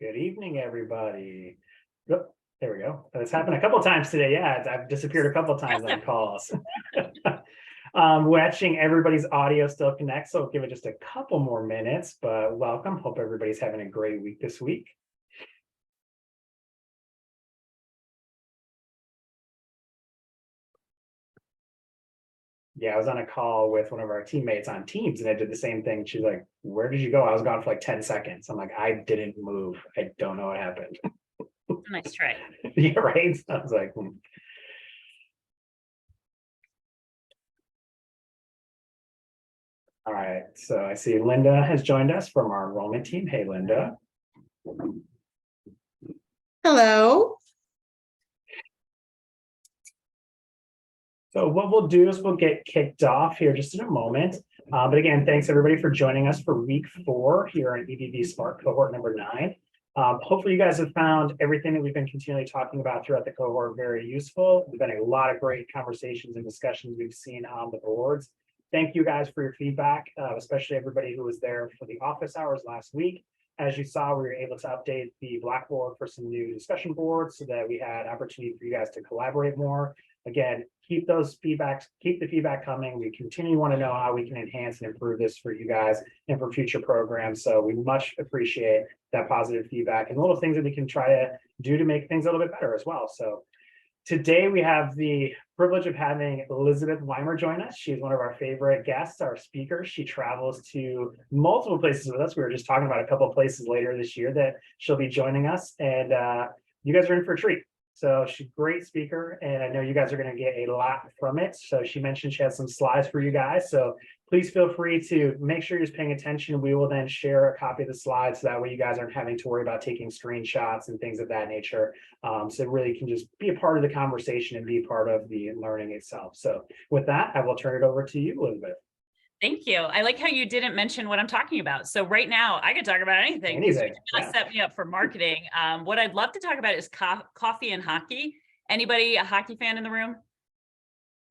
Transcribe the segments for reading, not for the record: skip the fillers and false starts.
Good evening, everybody. Oh, there we go. It's happened a couple times today. Yeah, I've disappeared a couple times on calls. Watching everybody's audio still connects, so I'll give it just a couple more minutes, but welcome. Hope everybody's having a great week this week. Yeah, I was on a call with one of our teammates on Teams and I did the same thing. She's like, where did you go? I was gone for like 10 seconds. I'm like, I didn't move. I don't know what happened. Nice try. Yeah, right. I was like, All right, so I see Linda has joined us from our enrollment team. Hey, Linda. Hello. So what we'll do is we'll get kicked off here just in a moment. But again, thanks everybody for joining us for week 4 here on EBV-SPARK cohort number 9. Hopefully you guys have found everything that we've been continually talking about throughout the cohort very useful. There's been a lot of great conversations and discussions we've seen on the boards. Thank you guys for your feedback, especially everybody who was there for the office hours last week. As you saw, we were able to update the Blackboard for some new discussion boards so that we had opportunity for you guys to collaborate more. Again, keep the feedback coming. We continue to want to know how we can enhance and improve this for you guys and for future programs. So we much appreciate that positive feedback and little things that we can try to do to make things a little bit better as well. So today we have the privilege of having Elizabeth WImer join us. She's one of our favorite guests, our speaker. She travels to multiple places with us. We were just talking about a couple of places later this year that she'll be joining us, and you guys are in for a treat. So she's a great speaker, and I know you guys are going to get a lot from it. So she mentioned she has some slides for you guys. So please feel free to make sure you're just paying attention. We will then share a copy of the slides so that way you guys aren't having to worry about taking screenshots and things of that nature. So it really can just be a part of the conversation and be part of the learning itself. So with that, I will turn it over to you, Elizabeth. Thank you. I like how you didn't mention what I'm talking about. So right now I could talk about anything. You did not set me up for marketing. What I'd love to talk about is coffee and hockey. Anybody a hockey fan in the room?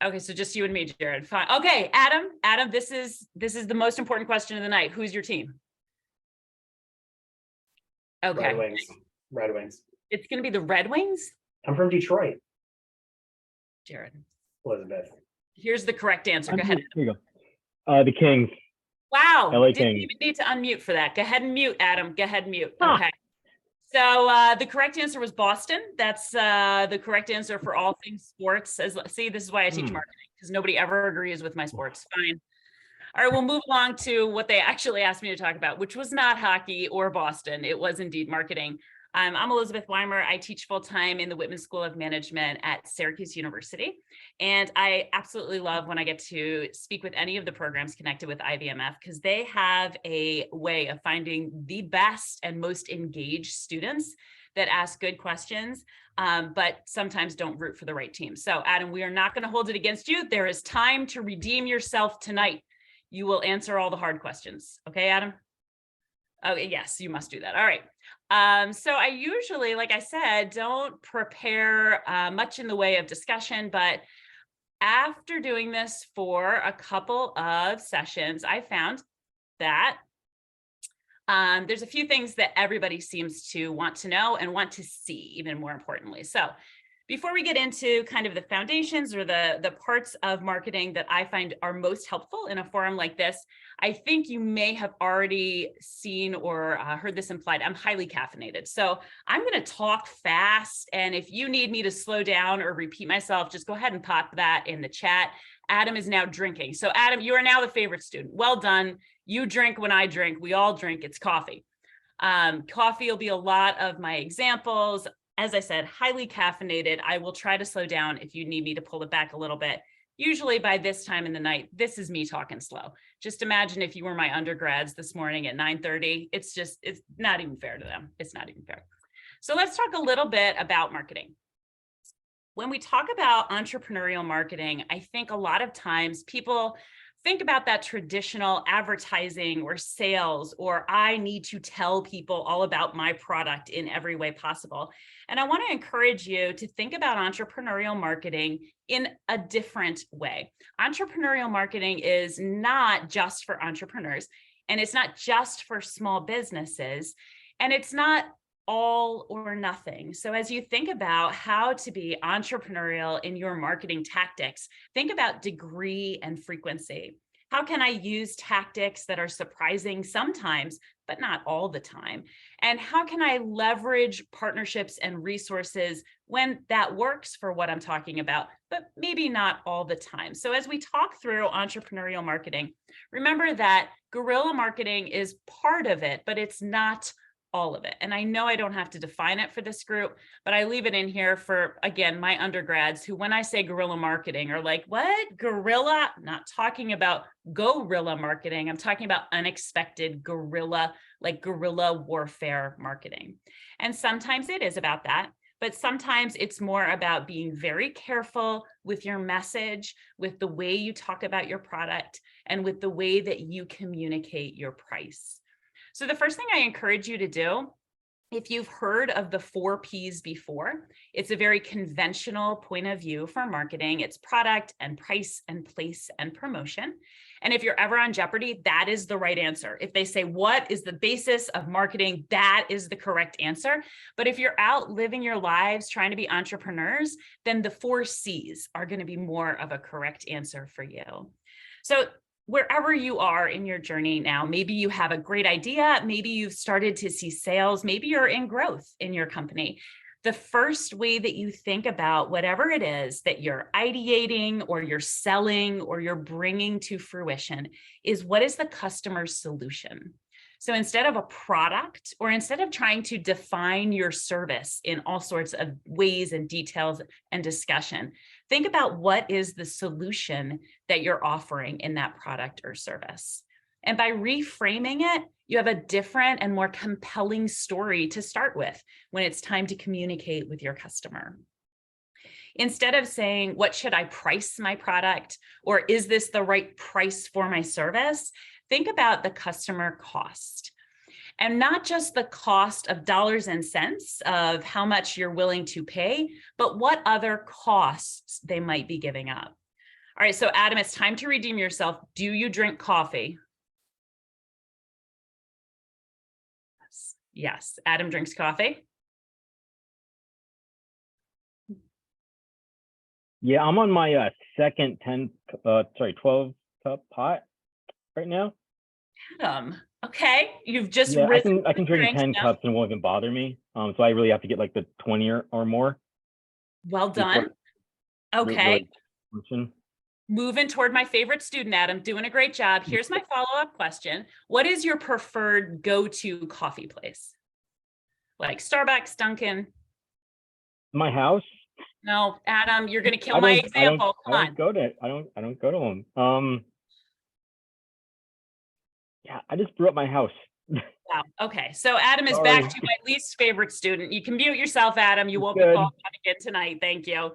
Okay, so just you and me, Jared. Fine. Okay, Adam, this is the most important question of the night. Who's your team? Okay. Red Wings. It's going to be the Red Wings? I'm from Detroit. Jared. Elizabeth. Here's the correct answer. Go ahead. Here you go. The Kings. Wow. LA Didn't Kings. even need to unmute for that. Go ahead and mute, Adam. Go ahead and mute. Okay. So the correct answer was Boston. That's the correct answer for all things sports. See, this is why I teach marketing, because nobody ever agrees with my sports. Fine. All right, we'll move along to what they actually asked me to talk about, which was not hockey or Boston. It was indeed marketing. I'm Elizabeth WImer. I teach full-time in the Whitman School of Management at Syracuse University. And I absolutely love when I get to speak with any of the programs connected with IVMF, because they have a way of finding the best and most engaged students that ask good questions, but sometimes don't root for the right team. So Adam, we are not going to hold it against you. There is time to redeem yourself tonight. You will answer all the hard questions. Okay, Adam? Okay, yes, you must do that. All right. So I usually, like I said, don't prepare much in the way of discussion, but after doing this for a couple of sessions, I found that there's a few things that everybody seems to want to know and want to see, even more importantly. So before we get into kind of the foundations or the parts of marketing that I find are most helpful in a forum like this, I think you may have already seen or heard this implied. I'm highly caffeinated. So I'm going to talk fast. And if you need me to slow down or repeat myself, just go ahead and pop that in the chat. Adam is now drinking. So Adam, you are now the favorite student. Well done. You drink when I drink. We all drink. It's coffee. Coffee will be a lot of my examples. As I said, highly caffeinated. I will try to slow down if you need me to pull it back a little bit. Usually by this time in the night, this is me talking slow. Just imagine if you were my undergrads this morning at 9:30. It's not even fair to them. It's not even fair. So let's talk a little bit about marketing. When we talk about entrepreneurial marketing, I think a lot of times people think about that traditional advertising or sales, or I need to tell people all about my product in every way possible. And I want to encourage you to think about entrepreneurial marketing in a different way. Entrepreneurial marketing is not just for entrepreneurs, and it's not just for small businesses, and it's not all or nothing. So as you think about how to be entrepreneurial in your marketing tactics, think about degree and frequency. How can I use tactics that are surprising sometimes, but not all the time? And how can I leverage partnerships and resources when that works for what I'm talking about, but maybe not all the time? So as we talk through entrepreneurial marketing, remember that guerrilla marketing is part of it, but it's not all of it. And I know I don't have to define it for this group, but I leave it in here for, again, my undergrads who, when I say guerrilla marketing, are like, what? Guerrilla? I'm not talking about guerrilla marketing. I'm talking about unexpected guerrilla, like guerrilla warfare marketing. And sometimes it is about that, but sometimes it's more about being very careful with your message, with the way you talk about your product, and with the way that you communicate your price. So the first thing I encourage you to do, if you've heard of the 4 Ps before, it's a very conventional point of view for marketing. It's product and price and place and promotion. And if you're ever on Jeopardy, that is the right answer. If they say, what is the basis of marketing? That is the correct answer. But if you're out living your lives trying to be entrepreneurs, then the 4 Cs are going to be more of a correct answer for you. So wherever you are in your journey now, maybe you have a great idea, maybe you've started to see sales, maybe you're in growth in your company. The first way that you think about whatever it is that you're ideating or you're selling or you're bringing to fruition is, what is the customer's solution? So instead of a product, or instead of trying to define your service in all sorts of ways and details and discussion, think about what is the solution that you're offering in that product or service. And by reframing it, you have a different and more compelling story to start with when it's time to communicate with your customer. Instead of saying, what should I price my product? Or is this the right price for my service? Think about the customer cost. And not just the cost of dollars and cents of how much you're willing to pay, but what other costs they might be giving up. All right, so Adam, it's time to redeem yourself. Do you drink coffee? Yes, Adam drinks coffee. Yeah, I'm on my second 12 cup pot right now. Adam, okay, you've just Yeah, risen. I can drink 10 cups and it won't even bother me. So I really have to get like the 20 or more. Well done. Okay. Really Moving toward my favorite student, Adam, doing a great job. Here's my follow-up question. What is your preferred go-to coffee place? Like Starbucks, Dunkin'? My house. No, Adam, you're going to kill my example. Come on. I don't go to them. Yeah, I just blew up my house. Wow. Okay. So Adam is Sorry. back to my least favorite student. You can mute yourself, Adam. You won't be called out again tonight. Thank you.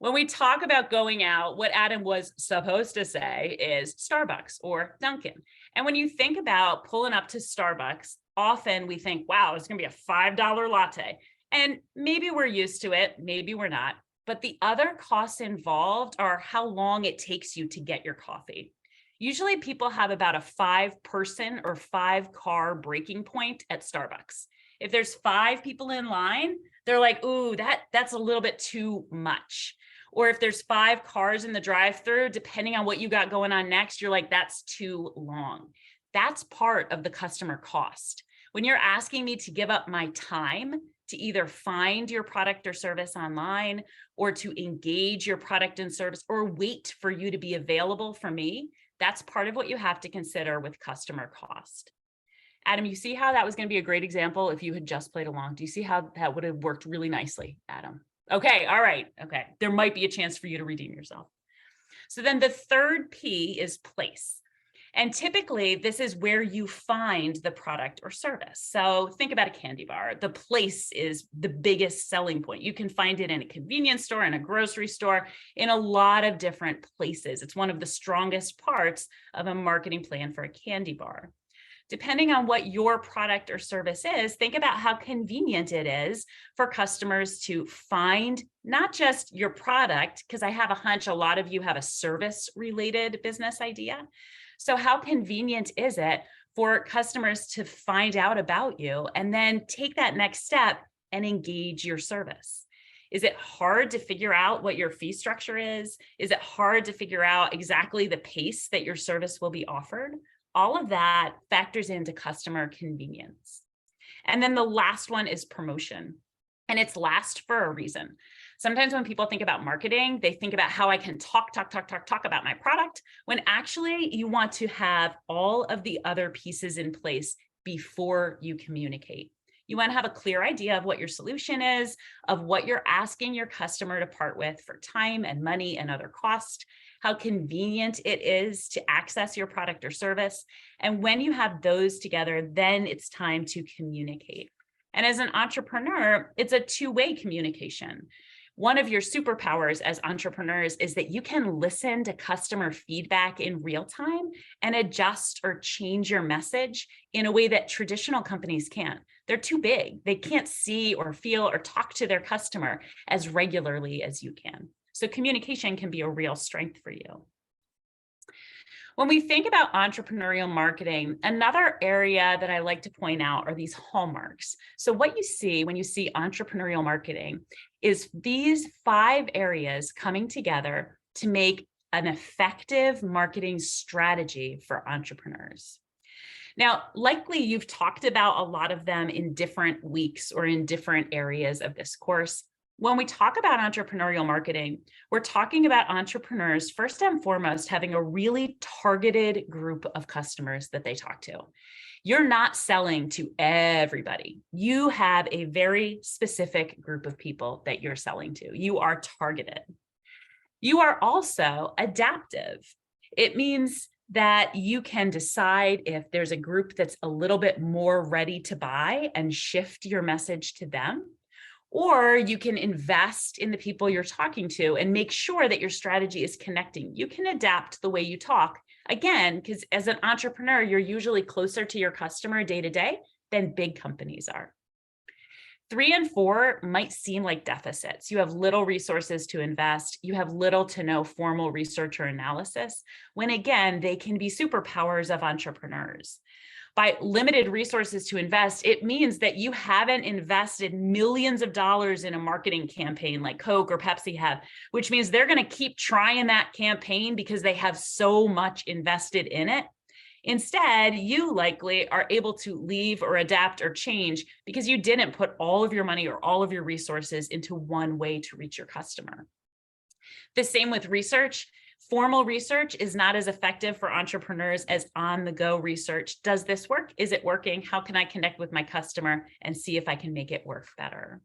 When we talk about going out, what Adam was supposed to say is Starbucks or Dunkin'. And when you think about pulling up to Starbucks, often we think, wow, it's going to be a $5 latte. And maybe we're used to it, maybe we're not. But the other costs involved are how long it takes you to get your coffee. Usually people have about a 5-person or 5-car breaking point at Starbucks. If there's 5 people in line, they're like, ooh, that's a little bit too much. Or if there's 5 cars in the drive-thru, depending on what you got going on next, you're like, that's too long. That's part of the customer cost. When you're asking me to give up my time to either find your product or service online, or to engage your product and service, or wait for you to be available for me, that's part of what you have to consider with customer cost. Adam, you see how that was going to be a great example if you had just played along? Do you see how that would have worked really nicely, Adam? Okay, all right, okay. There might be a chance for you to redeem yourself. So then the third P is place. And typically this is where you find the product or service. So think about a candy bar. The place is the biggest selling point. You can find it in a convenience store, in a grocery store, in a lot of different places. It's one of the strongest parts of a marketing plan for a candy bar. Depending on what your product or service is, think about how convenient it is for customers to find not just your product, because I have a hunch a lot of you have a service-related business idea. So how convenient is it for customers to find out about you and then take that next step and engage your service? Is it hard to figure out what your fee structure is? Is it hard to figure out exactly the pace that your service will be offered? All of that factors into customer convenience. And then the last one is promotion. And it's last for a reason. Sometimes when people think about marketing, they think about how I can talk about my product, when actually you want to have all of the other pieces in place before you communicate. You want to have a clear idea of what your solution is, of what you're asking your customer to part with for time and money and other costs, how convenient it is to access your product or service. And when you have those together, then it's time to communicate. And as an entrepreneur, it's a two-way communication. One of your superpowers as entrepreneurs is that you can listen to customer feedback in real time and adjust or change your message in a way that traditional companies can't. They're too big. They can't see or feel or talk to their customer as regularly as you can. So communication can be a real strength for you. When we think about entrepreneurial marketing, another area that I like to point out are these hallmarks. So what you see when you see entrepreneurial marketing is these 5 areas coming together to make an effective marketing strategy for entrepreneurs. Now, likely you've talked about a lot of them in different weeks or in different areas of this course. When we talk about entrepreneurial marketing, we're talking about entrepreneurs, first and foremost, having a really targeted group of customers that they talk to. You're not selling to everybody. You have a very specific group of people that you're selling to. You are targeted. You are also adaptive. It means that you can decide if there's a group that's a little bit more ready to buy and shift your message to them. Or you can invest in the people you're talking to and make sure that your strategy is connecting. You can adapt the way you talk. Again, because as an entrepreneur, you're usually closer to your customer day to day than big companies are. 3 and 4 might seem like deficits. You have little resources to invest. You have little to no formal research or analysis, when again, they can be superpowers of entrepreneurs. By limited resources to invest, it means that you haven't invested millions of dollars in a marketing campaign like Coke or Pepsi have, which means they're going to keep trying that campaign because they have so much invested in it. Instead, you likely are able to leave or adapt or change because you didn't put all of your money or all of your resources into one way to reach your customer. The same with research. Formal research is not as effective for entrepreneurs as on-the-go research. Does this work? Is it working? How can I connect with my customer and see if I can make it work better?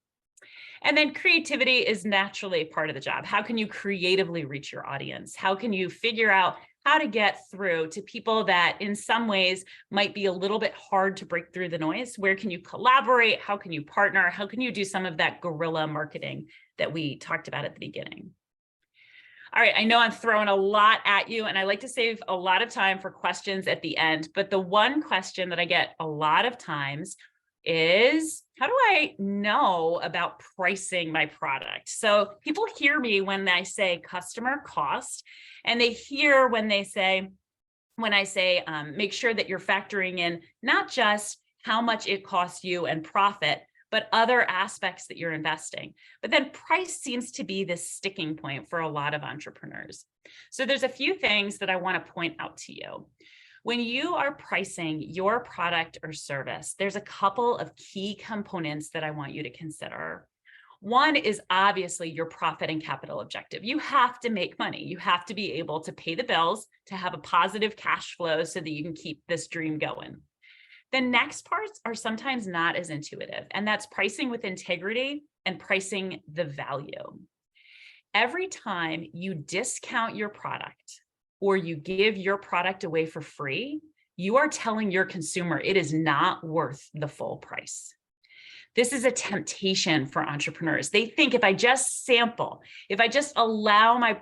And then creativity is naturally part of the job. How can you creatively reach your audience? How can you figure out how to get through to people that in some ways might be a little bit hard to break through the noise? Where can you collaborate? How can you partner? How can you do some of that guerrilla marketing that we talked about at the beginning? All right, I know I'm throwing a lot at you, and I like to save a lot of time for questions at the end, but the one question that I get a lot of times is, how do I know about pricing my product? So people hear me when I say customer cost, and they hear when I say, make sure that you're factoring in not just how much it costs you and profit, but other aspects that you're investing. But then price seems to be this sticking point for a lot of entrepreneurs. So there's a few things that I want to point out to you. When you are pricing your product or service, there's a couple of key components that I want you to consider. One is obviously your profit and capital objective. You have to make money. You have to be able to pay the bills, to have a positive cash flow so that you can keep this dream going. The next parts are sometimes not as intuitive, and that's pricing with integrity and pricing the value. Every time you discount your product or you give your product away for free, you are telling your consumer it is not worth the full price. This is a temptation for entrepreneurs. They think if I just sample, if I just allow my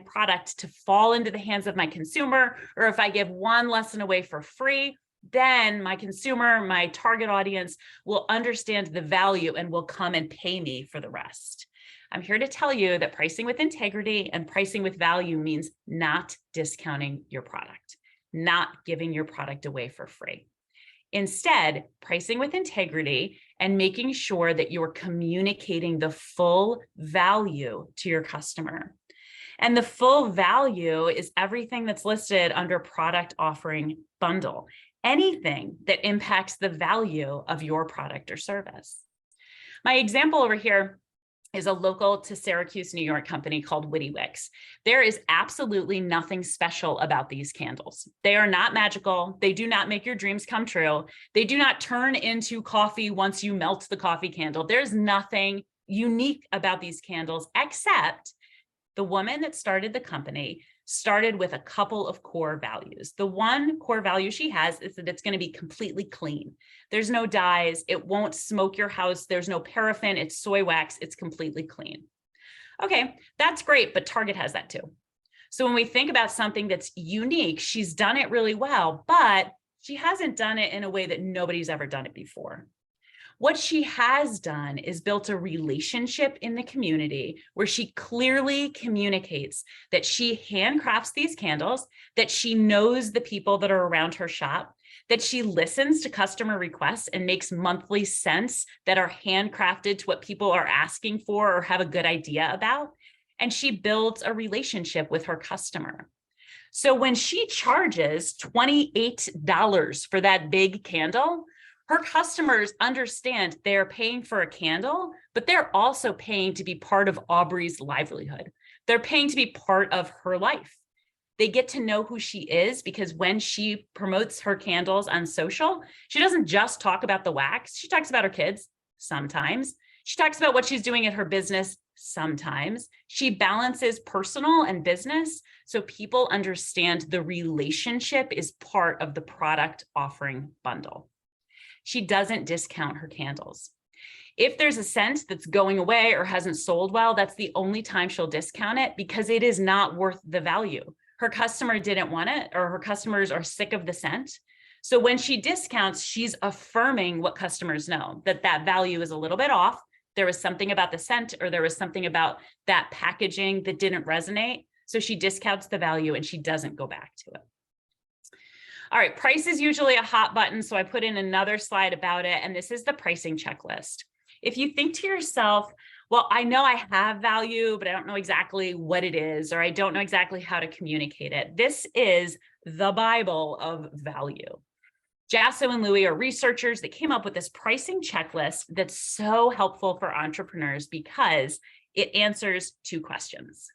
product to fall into the hands of my consumer, or if I give one lesson away for free, then my consumer, my target audience will understand the value and will come and pay me for the rest. I'm here to tell you that pricing with integrity and pricing with value means not discounting your product. not giving your product away for free. Instead, pricing with integrity and making sure that you're communicating the full value to your customer. And the full value is everything that's listed under product offering bundle, anything that impacts the value of your product or service. My example over here is a local to Syracuse, New York company called Witty Wicks. There is absolutely nothing special about these candles. They are not magical. They do not make your dreams come true. They do not turn into coffee once you melt the coffee candle. There's nothing unique about these candles, except the woman that started the company started with a couple of core values. The one core value she has is that it's going to be completely clean. There's no dyes. It won't smoke your house. There's no paraffin. It's soy wax. It's completely clean. Okay, that's great, but Target has that too. So when we think about something that's unique, she's done it really well, but she hasn't done it in a way that nobody's ever done it before. What she has done is built a relationship in the community where she clearly communicates that she handcrafts these candles, that she knows the people that are around her shop, that she listens to customer requests and makes monthly scents that are handcrafted to what people are asking for or have a good idea about. And she builds a relationship with her customer. So when she charges $28 for that big candle, her customers understand they're paying for a candle, but they're also paying to be part of Aubrey's livelihood. They're paying to be part of her life. They get to know who she is because when she promotes her candles on social, she doesn't just talk about the wax. She talks about her kids sometimes. She talks about what she's doing at her business sometimes. She balances personal and business so people understand the relationship is part of the product offering bundle. She doesn't discount her candles. If there's a scent that's going away or hasn't sold well, that's the only time she'll discount it because it is not worth the value. Her customer didn't want it, or her customers are sick of the scent. So when she discounts, she's affirming what customers know, that that value is a little bit off. There was something about the scent, or there was something about that packaging that didn't resonate. So she discounts the value and she doesn't go back to it. All right, price is usually a hot button, so I put in another slide about it, and this is the pricing checklist. If you think to yourself, well, I know I have value, but I don't know exactly what it is, or I don't know exactly how to communicate it. This is the Bible of value. Jasso and Louie are researchers that came up with this pricing checklist that's so helpful for entrepreneurs because it answers two questions.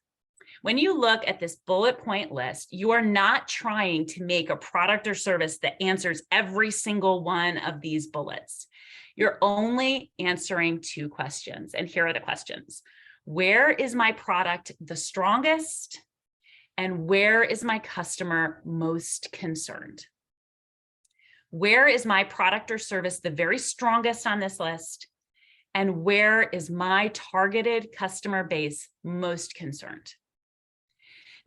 When you look at this bullet point list, you are not trying to make a product or service that answers every single one of these bullets. You're only answering two questions. And here are the questions. Where is my product the strongest? And where is my customer most concerned? Where is my product or service the very strongest on this list? And where is my targeted customer base most concerned?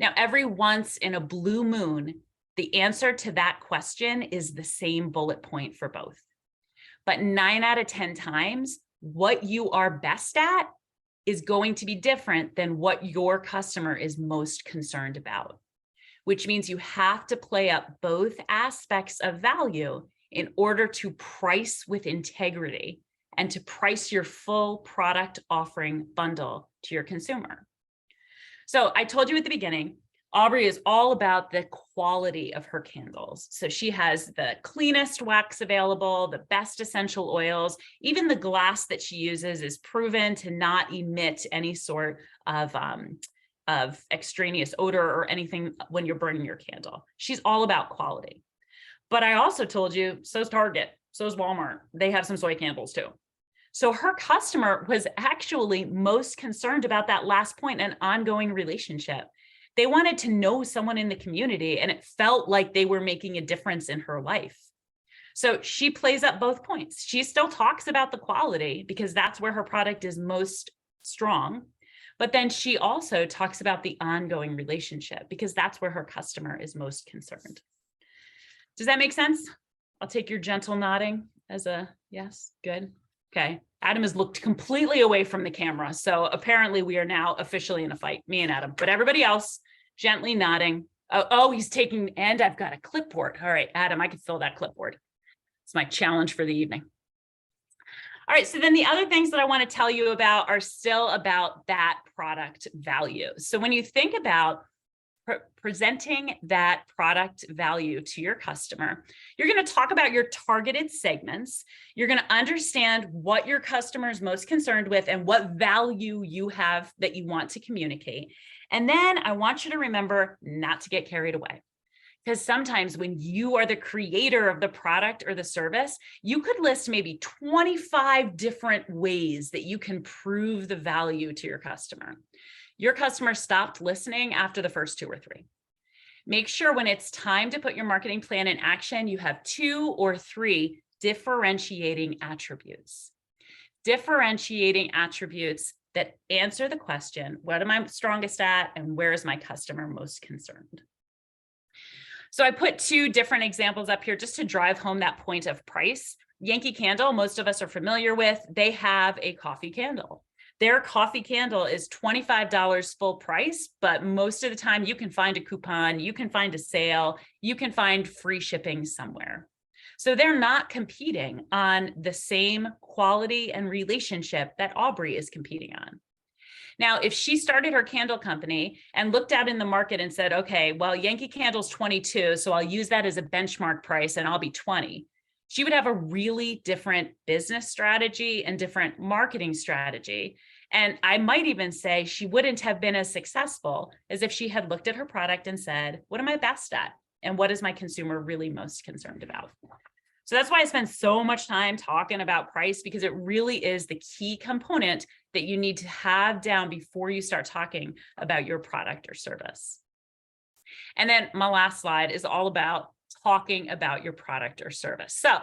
Now, every once in a blue moon, the answer to that question is the same bullet point for both. But 9 out of 10 times, what you are best at is going to be different than what your customer is most concerned about, which means you have to play up both aspects of value in order to price with integrity and to price your full product offering bundle to your consumer. So I told you at the beginning, Aubrey is all about the quality of her candles. So she has the cleanest wax available, the best essential oils. Even the glass that she uses is proven to not emit any sort of extraneous odor or anything when you're burning your candle. She's all about quality. But I also told you, so is Target, so is Walmart. They have some soy candles too. So her customer was actually most concerned about that last point, an ongoing relationship. They wanted to know someone in the community, and it felt like they were making a difference in her life. So she plays up both points. She still talks about the quality because that's where her product is most strong. But then she also talks about the ongoing relationship because that's where her customer is most concerned. Does that make sense? I'll take your gentle nodding as a yes. Good. Okay. Adam has looked completely away from the camera. So apparently we are now officially in a fight, me and Adam, but everybody else gently nodding. Oh, he's taking, and I've got a clipboard. All right, Adam, I can fill that clipboard. It's my challenge for the evening. All right, so then the other things that I want to tell you about are still about that product value. So when you think about presenting that product value to your customer, you're going to talk about your targeted segments. You're going to understand what your customer is most concerned with and what value you have that you want to communicate. And then I want you to remember not to get carried away. Because sometimes when you are the creator of the product or the service, you could list maybe 25 different ways that you can prove the value to your customer. Your customer stopped listening after the first 2 or 3. Make sure when it's time to put your marketing plan in action, you have 2 or 3 differentiating attributes. Differentiating attributes that answer the question, what am I strongest at and where is my customer most concerned? So I put 2 different examples up here just to drive home that point of price. Yankee Candle, most of us are familiar with, they have a coffee candle. Their coffee candle is $25 full price, but most of the time you can find a coupon, you can find a sale, you can find free shipping somewhere. So they're not competing on the same quality and relationship that Aubrey is competing on. Now, if she started her candle company and looked out in the market and said, okay, well, Yankee Candle's 22, so I'll use that as a benchmark price and I'll be 20. She would have a really different business strategy and different marketing strategy. And I might even say she wouldn't have been as successful as if she had looked at her product and said, what am I best at? And what is my consumer really most concerned about? So that's why I spend so much time talking about price, because it really is the key component that you need to have down before you start talking about your product or service. And then my last slide is all about talking about your product or service. So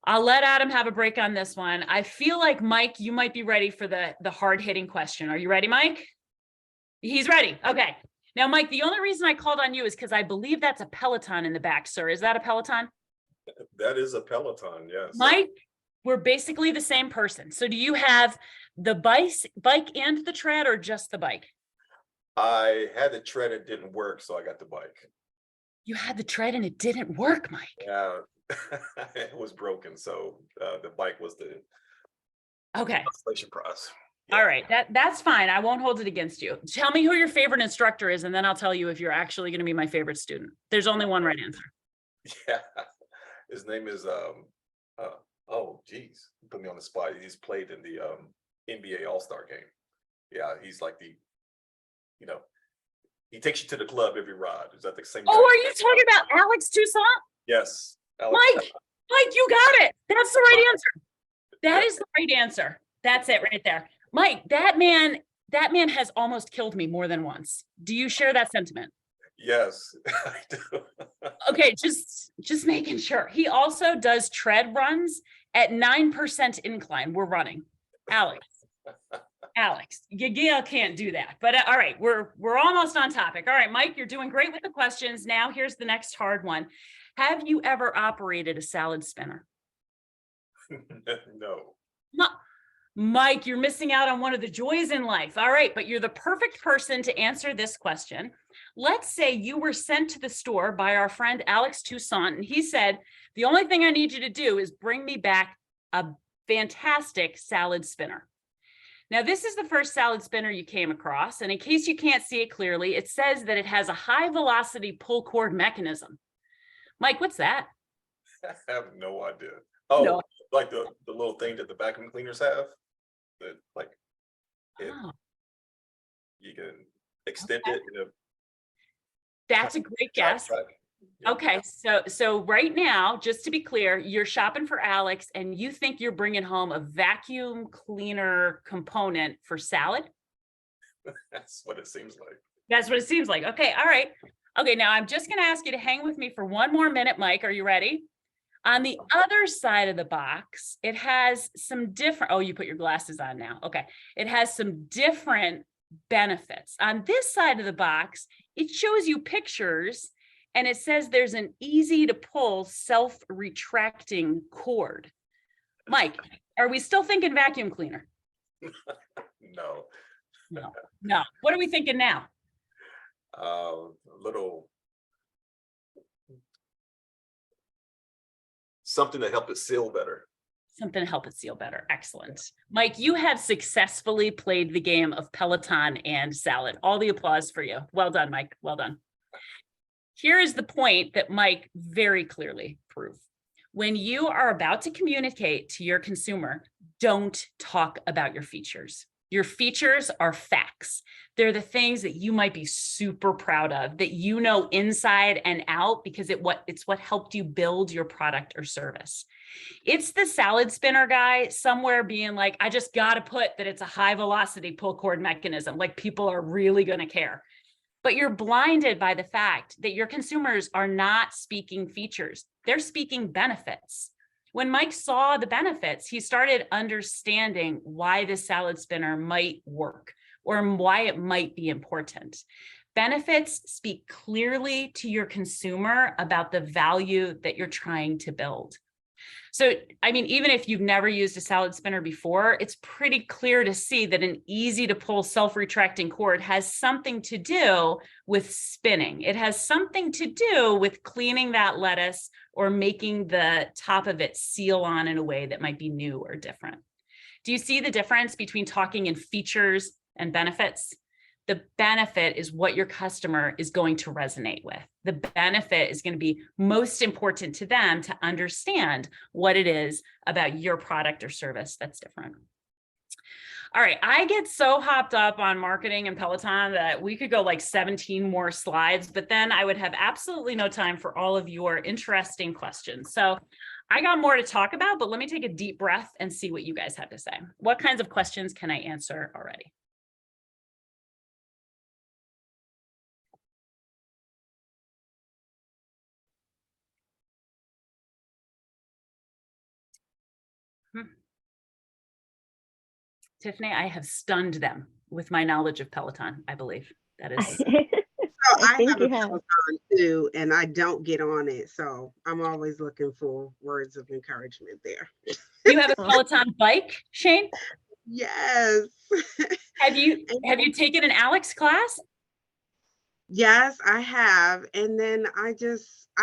I'll let Adam have a break on this one. I feel like, Mike, you might be ready for the hard-hitting question. Are you ready, Mike? He's ready. Okay. Now, Mike, the only reason I called on you is because I believe that's a Peloton in the back, sir. Is that a Peloton? That is a Peloton, yes. Mike, we're basically the same person. So do you have the bike and the tread, or just the bike? I had the tread, it didn't work, so I got the bike. You had the tread and it didn't work, Mike. Yeah, it was broken, so the bike was the Okay. installation price. All right, that's fine. I won't hold it against you. Tell me who your favorite instructor is, and then I'll tell you if you're actually going to be my favorite student. There's only one right answer. Yeah, his name is oh geez, you put me on the spot. He's played in the NBA All-Star game. Yeah, he's like the, you know, he takes you to the club every ride. Is that the same guy? Oh, are you talking about Alex Toussaint? Yes. Alex. Mike, you got it. That's the right answer. That is the right answer. That's it right there. Mike, that man has almost killed me more than once. Do you share that sentiment? Yes, I do. Okay, just making sure. He also does tread runs at 9% incline. We're running. Alex, you can't do that. But all right, we're almost on topic. All right, Mike, you're doing great with the questions. Now here's the next hard one. Have you ever operated a salad spinner? No. Mike, you're missing out on one of the joys in life. All right, but you're the perfect person to answer this question. Let's say you were sent to the store by our friend Alex Toussaint, and he said, the only thing I need you to do is bring me back a fantastic salad spinner. Now, this is the first salad spinner you came across, and in case you can't see it clearly, it says that it has a high velocity pull cord mechanism. Mike, what's that? I have no idea. Oh, No. like the little thing that the vacuum cleaners have? That like you can extend it in a That's a great guess. Yeah. Okay, so right now, just to be clear, you're shopping for Alex and you think you're bringing home a vacuum cleaner component for salad? That's what it seems like. That's what it seems like. Okay, all right. Okay, now I'm just going to ask you to hang with me for one more minute, Mike. Are you ready? On the other side of the box, it has some different, oh, you put your glasses on now. Okay, it has some different benefits. On this side of the box, it shows you pictures and it says there's an easy to pull self-retracting cord. Mike, are we still thinking vacuum cleaner? No. No. What are we thinking now? little something to help it seal better. Something to help it seal better. Excellent. Mike, you have successfully played the game of Peloton and salad. All the applause for you. Well done, Mike. Well done. Here is the point that Mike very clearly proved. When you are about to communicate to your consumer, don't talk about your features. Your features are facts. They're the things that you might be super proud of, that you know inside and out, because it's what helped you build your product or service. It's the salad spinner guy somewhere being like, I just got to put that it's a high velocity pull cord mechanism. Like, people are really going to care. But you're blinded by the fact that your consumers are not speaking features. They're speaking benefits. When Mike saw the benefits, he started understanding why this salad spinner might work or why it might be important. Benefits speak clearly to your consumer about the value that you're trying to build. So, I mean, even if you've never used a salad spinner before, it's pretty clear to see that an easy to pull self-retracting cord has something to do with spinning. It has something to do with cleaning that lettuce or making the top of it seal on in a way that might be new or different. Do you see the difference between talking in features and benefits? The benefit is what your customer is going to resonate with. The benefit is going to be most important to them to understand what it is about your product or service that's different. All right, I get so hopped up on marketing and Peloton that we could go like 17 more slides, but then I would have absolutely no time for all of your interesting questions. So I got more to talk about, but let me take a deep breath and see what you guys have to say. What kinds of questions can I answer already? Tiffany, I have stunned them with my knowledge of Peloton, I believe. That is. I have a Peloton too, and I don't get on it. So I'm always looking for words of encouragement there. You have a Peloton bike, Shane? Yes. Have you taken an Alex class? Yes, I have. And then I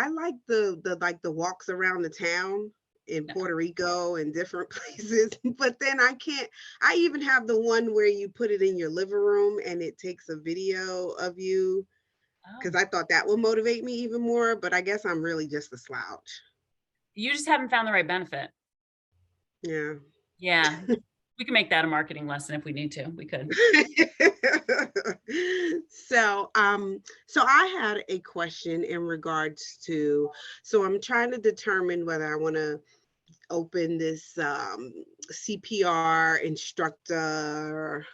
like the walks around the town in Puerto Rico and different places, but then I even have the one where you put it in your living room and it takes a video of you, because I thought that would motivate me even more, but I guess I'm really just a slouch. You just haven't found the right benefit. Yeah. Yeah. We can make that a marketing lesson if we need to. We could. So I had a question in regards to, so I'm trying to determine whether I want to open this CPR instructor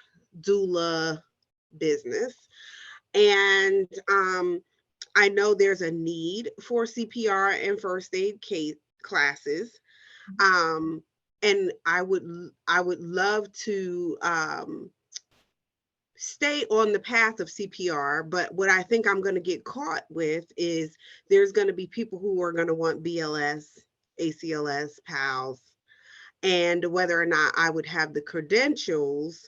doula business. And I know there's a need for CPR and first aid classes. And I would love to stay on the path of CPR, but what I think I'm going to get caught with is there's going to be people who are going to want BLS, ACLS, PALS, and whether or not I would have the credentials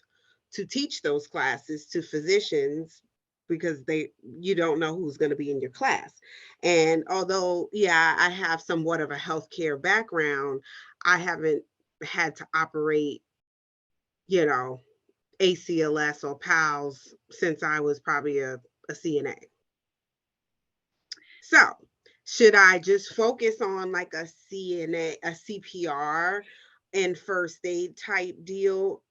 to teach those classes to physicians, because you don't know who's going to be in your class. And although, yeah, I have somewhat of a healthcare background, I haven't had to operate, ACLS or PALS since I was probably a CNA. So should I just focus on like a CNA, a CPR and first aid type deal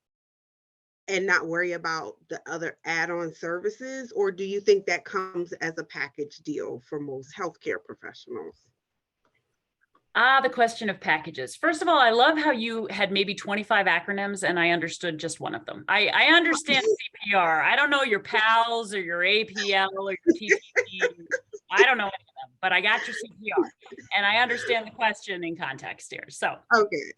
and not worry about the other add-on services? Or do you think that comes as a package deal for most healthcare professionals? The question of packages. First of all, I love how you had maybe 25 acronyms and I understood just one of them. I understand CPR. I don't know your PALS or your APL or your TTP. I don't know any of them, but I got your CPR and I understand the question in context here. So, okay.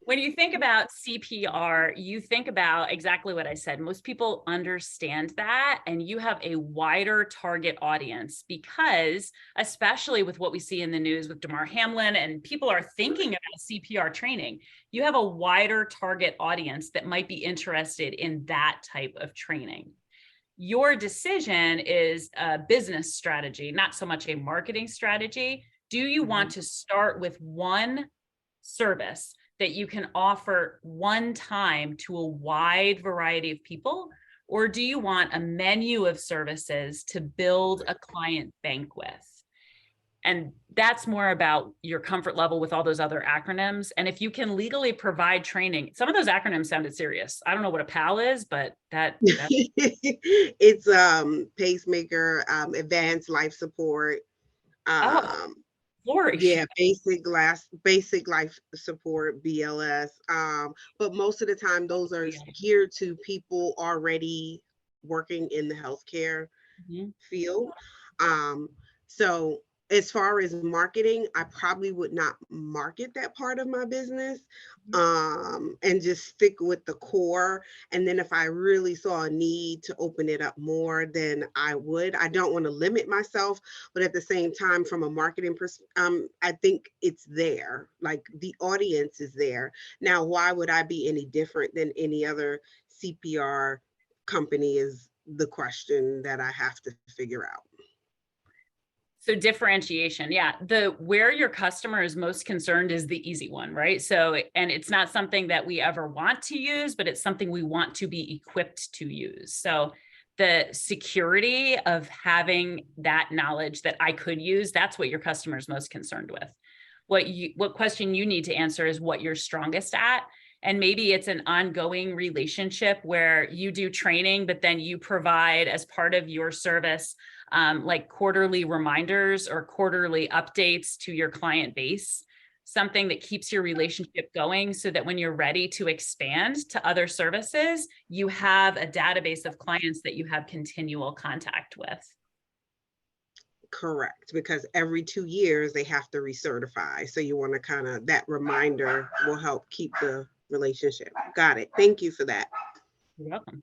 When you think about CPR, you think about exactly what I said. Most people understand that, and you have a wider target audience because, especially with what we see in the news with Damar Hamlin, and people are thinking about CPR training, you have a wider target audience that might be interested in that type of training. your decision is a business strategy, not so much a marketing strategy. Do you want to start with one service that you can offer one time to a wide variety of people? Or do you want a menu of services to build a client bank with? And that's more about your comfort level with all those other acronyms. And if you can legally provide training, some of those acronyms sounded serious. I don't know what a PAL is, but that's It's pacemaker, advanced life support. flourish. Yeah, basic life support, BLS. But most of the time those are geared to people already working in the healthcare field. So as far as marketing, I probably would not market that part of my business, and just stick with the core. And then if I really saw a need to open it up more, then I would. I don't want to limit myself, but at the same time, from a marketing I think it's there. Like the audience is there. Now, why would I be any different than any other CPR company is the question that I have to figure out. So differentiation, yeah. Where your customer is most concerned is the easy one, right? So, and it's not something that we ever want to use, but it's something we want to be equipped to use. So the security of having that knowledge that I could use, that's what your customer is most concerned with. What question you need to answer is what you're strongest at. And maybe it's an ongoing relationship where you do training, but then you provide as part of your service, like quarterly reminders or quarterly updates to your client base, something that keeps your relationship going so that when you're ready to expand to other services, you have a database of clients that you have continual contact with. Correct, because every 2 years they have to recertify. So you want to kind of, that reminder will help keep the relationship. Got it. Thank you for that. You're welcome.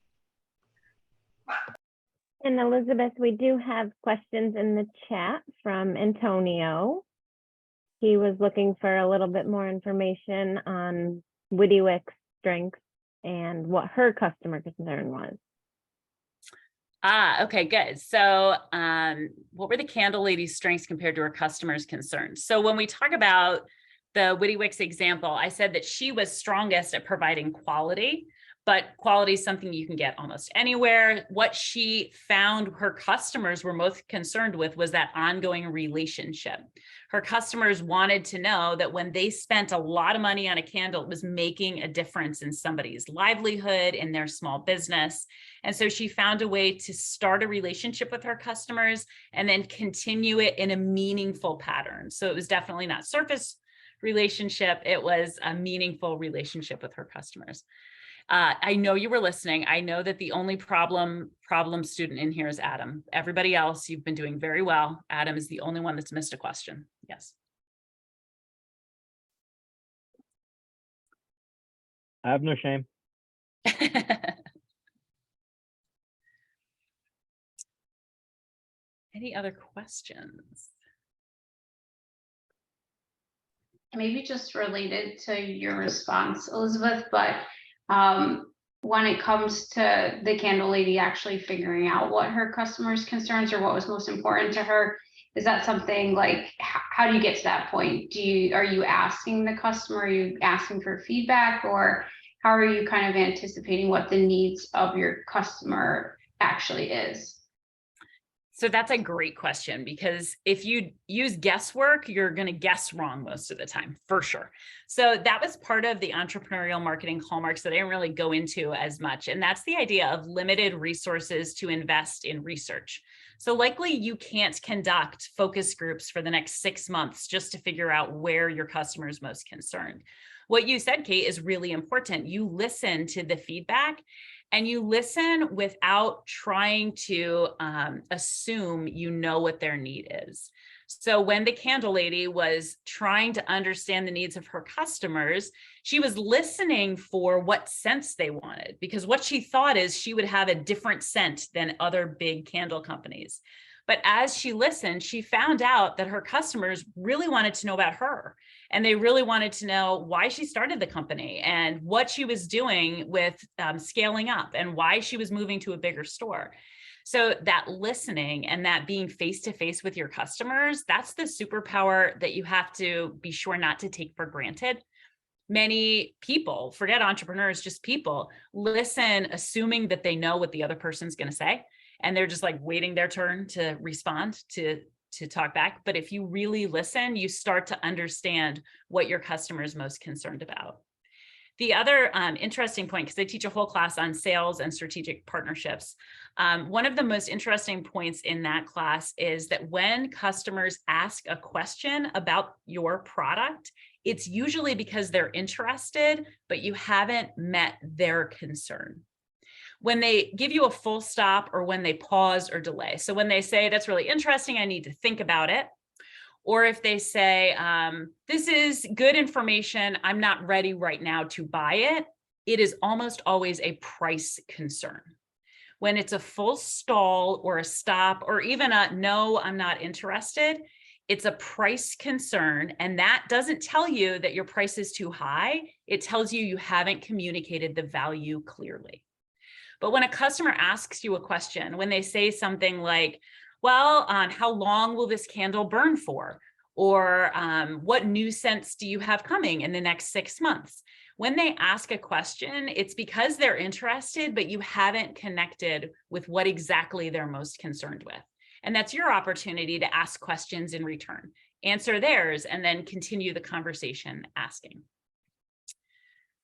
And Elizabeth, we do have questions in the chat from Antonio. He was looking for a little bit more information on WIDIWIC's strengths and what her customer concern was. Okay, good. So what were the candle lady's strengths compared to her customer's concerns? So when we talk about the WIDIWIC's example, I said that she was strongest at providing quality, but quality is something you can get almost anywhere. What she found her customers were most concerned with was that ongoing relationship. Her customers wanted to know that when they spent a lot of money on a candle, it was making a difference in somebody's livelihood, in their small business. And so she found a way to start a relationship with her customers and then continue it in a meaningful pattern. So it was definitely not surface relationship. It was a meaningful relationship with her customers. I know you were listening. I know that the only problem student in here is Adam. Everybody else, you've been doing very well. Adam is the only one that's missed a question. Yes. I have no shame. Any other questions? Maybe just related to your response, Elizabeth, but when it comes to the candle lady actually figuring out what her customers' concerns or what was most important to her, is that something like, how do you get to that point? Are you asking the customer, are you asking for feedback, or how are you kind of anticipating what the needs of your customer actually is? So that's a great question, because if you use guesswork, you're going to guess wrong most of the time, for sure. So that was part of the entrepreneurial marketing hallmarks that I didn't really go into as much. And that's the idea of limited resources to invest in research. So likely you can't conduct focus groups for the next 6 months just to figure out where your customer is most concerned. What you said, Kate, is really important. You listen to the feedback and you listen without trying to assume you know what their need is. So when the candle lady was trying to understand the needs of her customers, she was listening for what scents they wanted, because what she thought is she would have a different scent than other big candle companies. But as she listened, she found out that her customers really wanted to know about her. And they really wanted to know why she started the company and what she was doing with scaling up and why she was moving to a bigger store. So that listening and that being face to face with your customers, that's the superpower that you have to be sure not to take for granted. Many people, forget entrepreneurs, just people, listen assuming that they know what the other person's going to say, and they're just like waiting their turn to respond, to talk back. But if you really listen, you start to understand what your customer is most concerned about. The other interesting point, because I teach a whole class on sales and strategic partnerships, one of the most interesting points in that class is that when customers ask a question about your product, it's usually because they're interested, but you haven't met their concern. When they give you a full stop, or when they pause or delay. So when they say, that's really interesting, I need to think about it. Or if they say, this is good information, I'm not ready right now to buy it, it is almost always a price concern. When it's a full stall or a stop, or even a no, I'm not interested, it's a price concern. And that doesn't tell you that your price is too high. It tells you you haven't communicated the value clearly. But when a customer asks you a question, when they say something like, well, how long will this candle burn for? Or what new scents do you have coming in the next 6 months? When they ask a question, it's because they're interested, but you haven't connected with what exactly they're most concerned with. And that's your opportunity to ask questions in return, answer theirs, and then continue the conversation asking.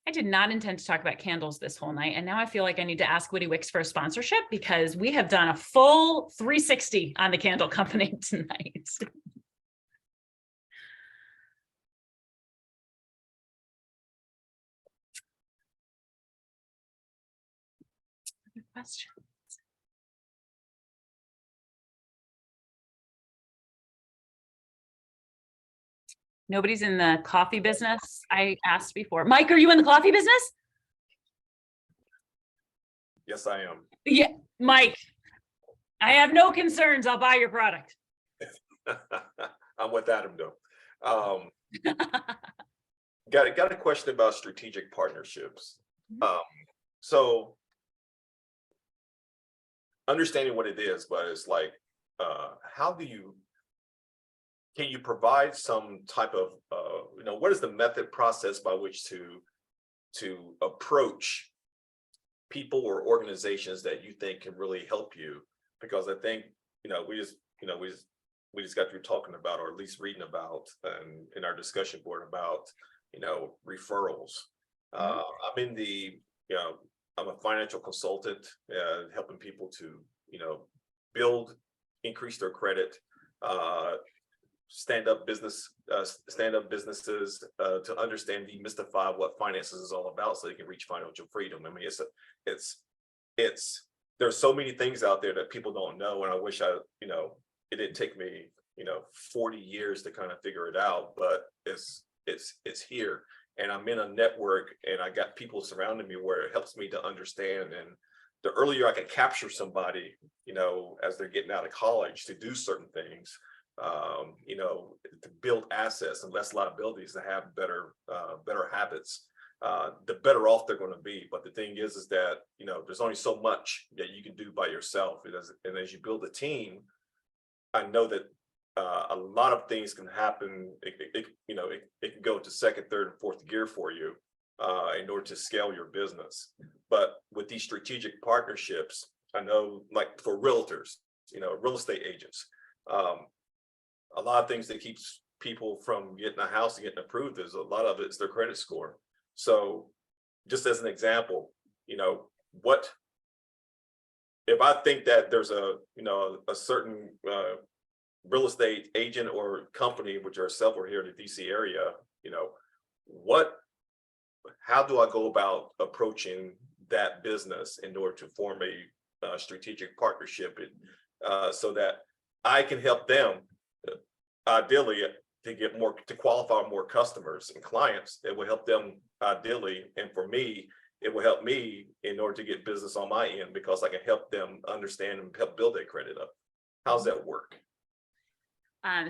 I did not intend to talk about candles this whole night, and now I feel like I need to ask Witty Wicks for a sponsorship, because we have done a full 360 on the candle company tonight. Good question. Nobody's in the coffee business. I asked before. Mike, are you in the coffee business? Yes, I am. Yeah, Mike, I have no concerns. I'll buy your product. I'm with Adam though. Got a question about strategic partnerships. So understanding what it is, but it's like, how do you, can you provide some type of, what is the method process by which to approach people or organizations that you think can really help you? Because I think, we just got through talking about, or at least reading about, in our discussion board about, referrals. I'm a financial consultant, helping people to, increase their credit, stand up businesses, to understand, demystify what finances is all about, so they can reach financial freedom. I mean, there's so many things out there that people don't know, and I wish it didn't take me 40 years to kind of figure it out, but it's here, and I'm in a network, and I got people surrounding me where it helps me to understand. And the earlier I can capture somebody, as they're getting out of college, to do certain things, to build assets and less liabilities, to have better habits, the better off they're going to be. But the thing is that, there's only so much that you can do by yourself. And as you build a team, I know that a lot of things can happen. It can go to second, third, and fourth gear for you in order to scale your business. But with these strategic partnerships, I know, like for realtors, real estate agents, a lot of things that keeps people from getting a house and getting approved, is a lot of it's their credit score. So just as an example, what if I think that there's a certain real estate agent or company, which are several here in the DC area, how do I go about approaching that business in order to form a strategic partnership, so that I can help them, ideally, to qualify more customers and clients? It will help them ideally, and for me, it will help me in order to get business on my end, because I can help them understand and help build their credit up. How's that work?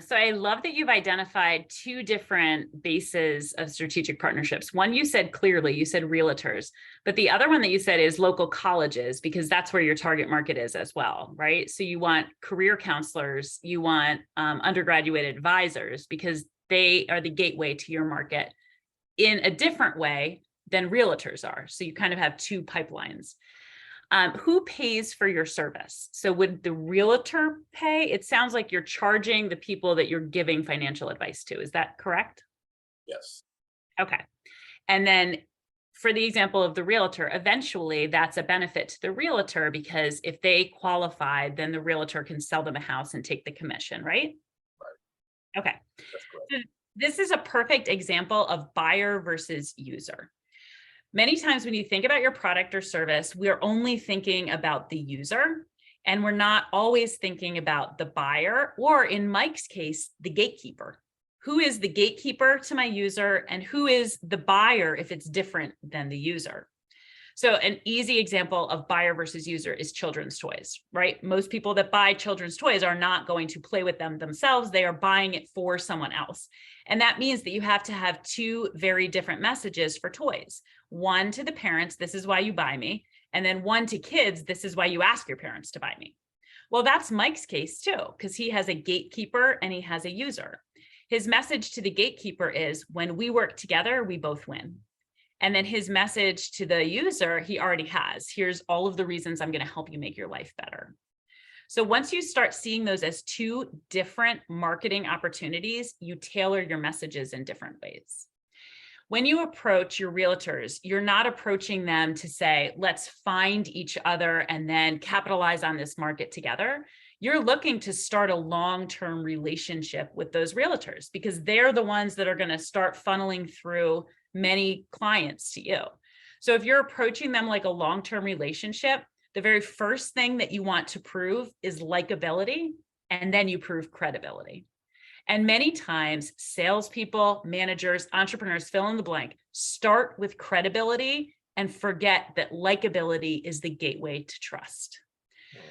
So I love that you've identified two different bases of strategic partnerships. One, you said clearly, you said realtors, but the other one that you said is local colleges, because that's where your target market is as well, right? So you want career counselors, you want undergraduate advisors, because they are the gateway to your market in a different way than realtors are. So you kind of have two pipelines. Who pays for your service? So would the realtor pay? It sounds like you're charging the people that you're giving financial advice to. Is that correct? Yes. Okay. And then for the example of the realtor, eventually that's a benefit to the realtor, because if they qualify, then the realtor can sell them a house and take the commission, right? Right. Okay. That's correct. So this is a perfect example of buyer versus user. Many times when you think about your product or service, we're only thinking about the user, and we're not always thinking about the buyer, or in Mike's case, the gatekeeper. Who is the gatekeeper to my user, and who is the buyer if it's different than the user? So an easy example of buyer versus user is children's toys, right? Most people that buy children's toys are not going to play with them themselves. They are buying it for someone else. And that means that you have to have two very different messages for toys. One to the parents, this is why you buy me. And then one to kids, this is why you ask your parents to buy me. Well, that's Mike's case too, because he has a gatekeeper and he has a user. His message to the gatekeeper is, when we work together, we both win. And then his message to the user, he already has. Here's all of the reasons I'm going to help you make your life better. So once you start seeing those as two different marketing opportunities, you tailor your messages in different ways. When you approach your realtors, you're not approaching them to say, let's find each other and then capitalize on this market together. You're looking to start a long-term relationship with those realtors, because they're the ones that are going to start funneling through many clients to you. So if you're approaching them like a long-term relationship, the very first thing that you want to prove is likability, and then you prove credibility. And many times salespeople, managers, entrepreneurs, fill in the blank, start with credibility and forget that likability is the gateway to trust.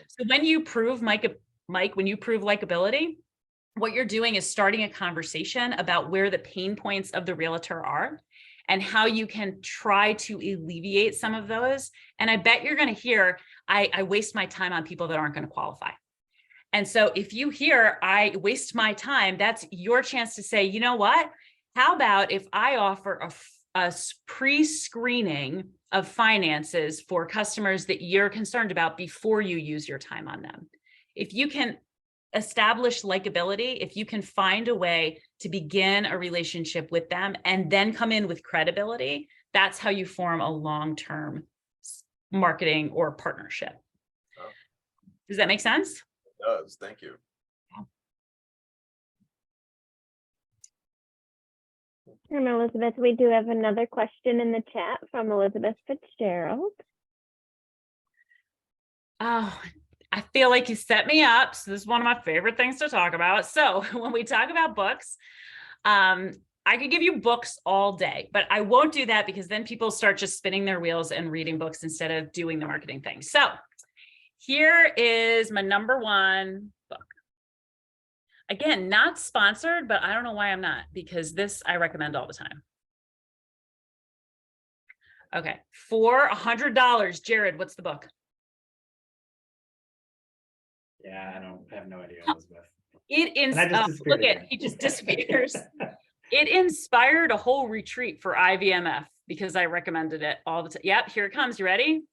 So when you prove, Mike, when you prove likability, what you're doing is starting a conversation about where the pain points of the realtor are and how you can try to alleviate some of those. And I bet you're going to hear, I waste my time on people that aren't going to qualify. And so if you hear, I waste my time, that's your chance to say, you know what? How about if I offer a pre-screening of finances for customers that you're concerned about before you use your time on them? If you can establish likability, if you can find a way to begin a relationship with them and then come in with credibility, that's how you form a long-term marketing or partnership. Does that make sense? It does. Thank you. And Elizabeth, we do have another question in the chat from Elizabeth Fitzgerald. Oh, I feel like you set me up. So this is one of my favorite things to talk about. So when we talk about books, I could give you books all day, but I won't do that, because then people start just spinning their wheels and reading books instead of doing the marketing thing. So here is my number one book. Again, not sponsored, but I don't know why I'm not, because this I recommend all the time. Okay, for $100, Jared, what's the book? Yeah, I have no idea, Elizabeth. Look at, he just disappears. It inspired a whole retreat for IVMF because I recommended it all the time. Yep, here it comes. You ready?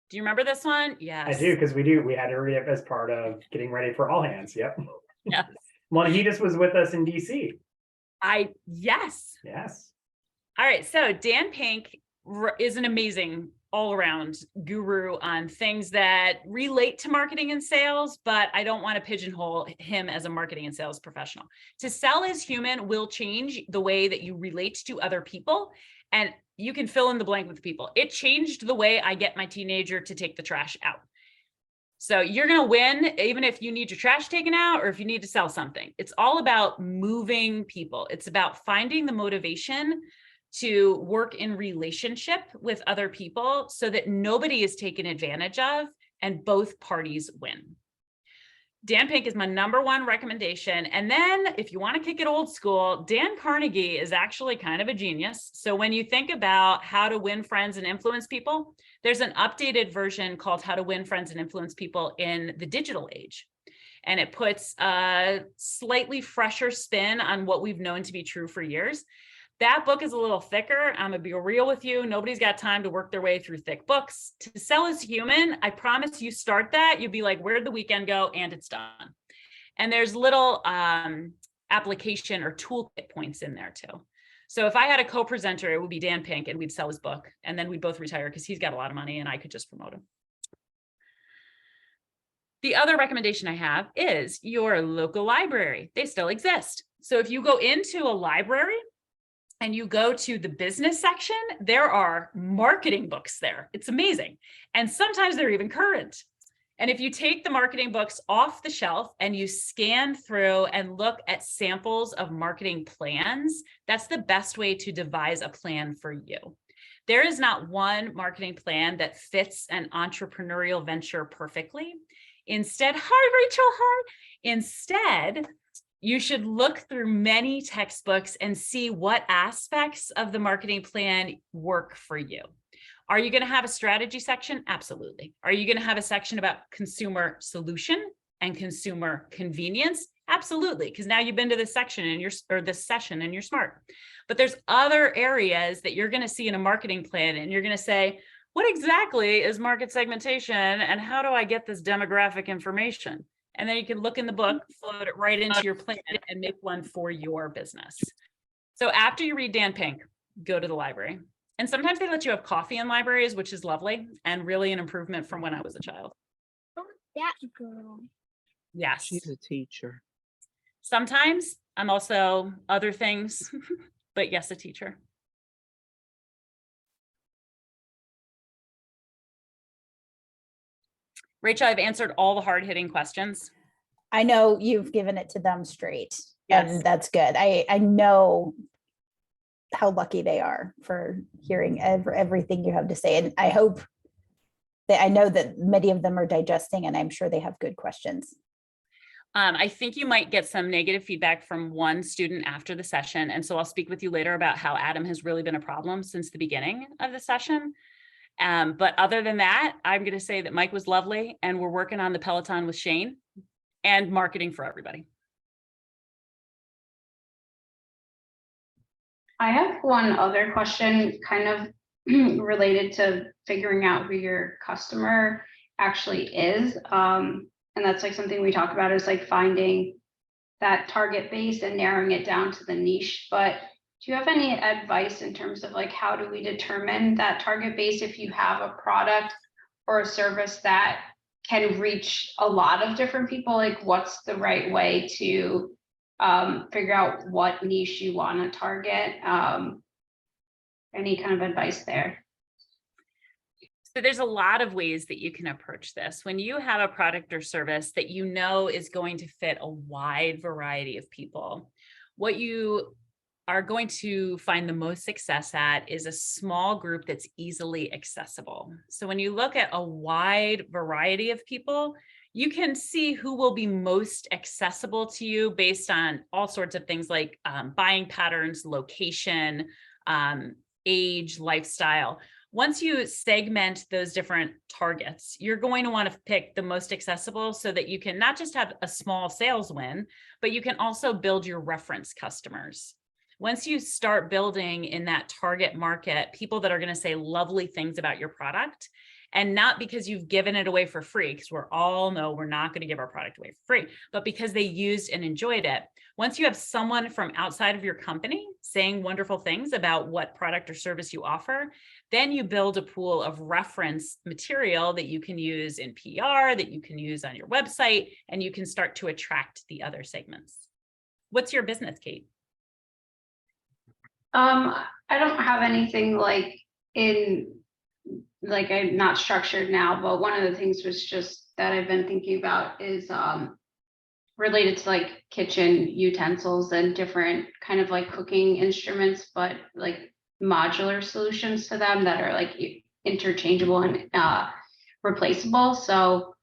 Do you remember this one? Yes. I do, because we had to read it as part of getting ready for All Hands. Yep. Yes. Well, he just was with us in DC. Yes. Yes. All right. So Dan Pink is an amazing all-around guru on things that relate to marketing and sales, but I don't want to pigeonhole him as a marketing and sales professional. To sell as human will change the way that you relate to other people, and you can fill in the blank with people. It changed the way I get my teenager to take the trash out. So you're going to win even if you need your trash taken out or if you need to sell something. It's all about moving people. It's about finding the motivation to work in relationship with other people so that nobody is taken advantage of and both parties win. Dan Pink is my #1 recommendation. And then if you want to kick it old school, Dan Carnegie is actually kind of a genius. So when you think about how to win friends and influence people, there's an updated version called How to Win Friends and Influence People in the Digital Age. And it puts a slightly fresher spin on what we've known to be true for years. That book is a little thicker. I'm gonna be real with you. Nobody's got time to work their way through thick books. To Sell is Human, I promise you start that, you'll be like, where'd the weekend go? And it's done. And there's little application or toolkit points in there too. So if I had a co-presenter, it would be Dan Pink and we'd sell his book and then we'd both retire because he's got a lot of money and I could just promote him. The other recommendation I have is your local library. They still exist. So if you go into a library and you go to the business section, there are marketing books there. It's amazing. And sometimes they're even current. And if you take the marketing books off the shelf and you scan through and look at samples of marketing plans, that's the best way to devise a plan for you. There is not one marketing plan that fits an entrepreneurial venture perfectly. Instead, hi, Rachel, hi. Instead, you should look through many textbooks and see what aspects of the marketing plan work for you. Are you going to have a strategy section? Absolutely. Are you going to have a section about consumer solution and consumer convenience? Absolutely, because now you've been to this section and this session and you're smart. But there's other areas that you're going to see in a marketing plan and you're going to say, what exactly is market segmentation and how do I get this demographic information? And then you can look in the book, float it right into your plan and make one for your business. So after you read Dan Pink, go to the library. And sometimes they let you have coffee in libraries, which is lovely and really an improvement from when I was a child. Oh, that girl. Yes. She's a teacher. Sometimes I'm also other things, but yes, a teacher. Rachel, I've answered all the hard-hitting questions. I know you've given it to them straight, Yes. and that's good. I know how lucky they are for hearing everything you have to say, and I hope that I know that many of them are digesting, and I'm sure they have good questions. I think you might get some negative feedback from one student after the session, and so I'll speak with you later about how Adam has really been a problem since the beginning of the session. But other than that, I'm going to say that Mike was lovely and we're working on the Peloton with Shane and marketing for everybody. I have one other question kind of related to figuring out who your customer actually is. And that's like something we talk about is like finding that target base and narrowing it down to the niche. But do you have any advice in terms of like, how do we determine that target base if you have a product or a service that can reach a lot of different people? Like what's the right way to figure out what niche you want to target? Any kind of advice there? So there's a lot of ways that you can approach this. When you have a product or service that you know is going to fit a wide variety of people, what you are going to find the most success at is a small group that's easily accessible. So when you look at a wide variety of people, you can see who will be most accessible to you based on all sorts of things like buying patterns, location, age, lifestyle. Once you segment those different targets, you're going to want to pick the most accessible so that you can not just have a small sales win, but you can also build your reference customers. Once you start building in that target market, people that are going to say lovely things about your product, and not because you've given it away for free, because we all know we're not going to give our product away for free, but because they used and enjoyed it. Once you have someone from outside of your company saying wonderful things about what product or service you offer, then you build a pool of reference material that you can use in PR, that you can use on your website, and you can start to attract the other segments. What's your business, Kate? I don't have anything like I'm not structured now, but one of the things was just that I've been thinking about is related to like kitchen utensils and different kind of like cooking instruments, but like modular solutions to them that are like interchangeable and replaceable. So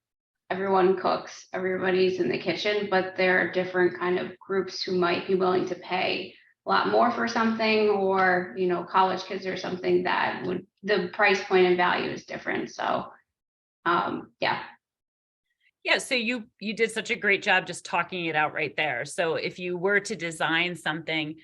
everyone cooks, everybody's in the kitchen, but there are different kind of groups who might be willing to pay a lot more for something, or, you know, college kids or something that would, the price point and value is different. So, yeah. Yeah, so you did such a great job just talking it out right there. So if you were to design something,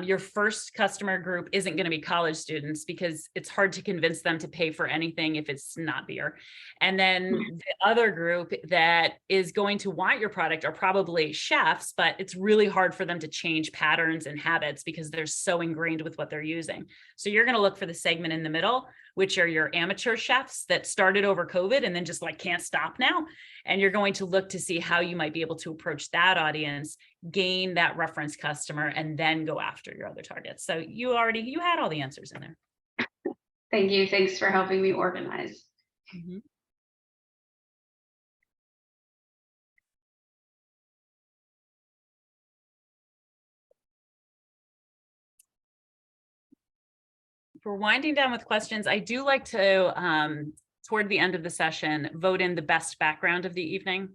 your first customer group isn't going to be college students, because it's hard to convince them to pay for anything if it's not beer. And then the other group that is going to want your product are probably chefs, but it's really hard for them to change patterns and habits because they're so ingrained with what they're using. So you're going to look for the segment in the middle, which are your amateur chefs that started over COVID and then just like can't stop now. And you're going to look to see how you might be able to approach that audience, gain that reference customer, and then go after your other targets. So you had all the answers in there. Thank you. Thanks for helping me organize. Mm-hmm. For winding down with questions, I do like to, toward the end of the session, vote in the best background of the evening.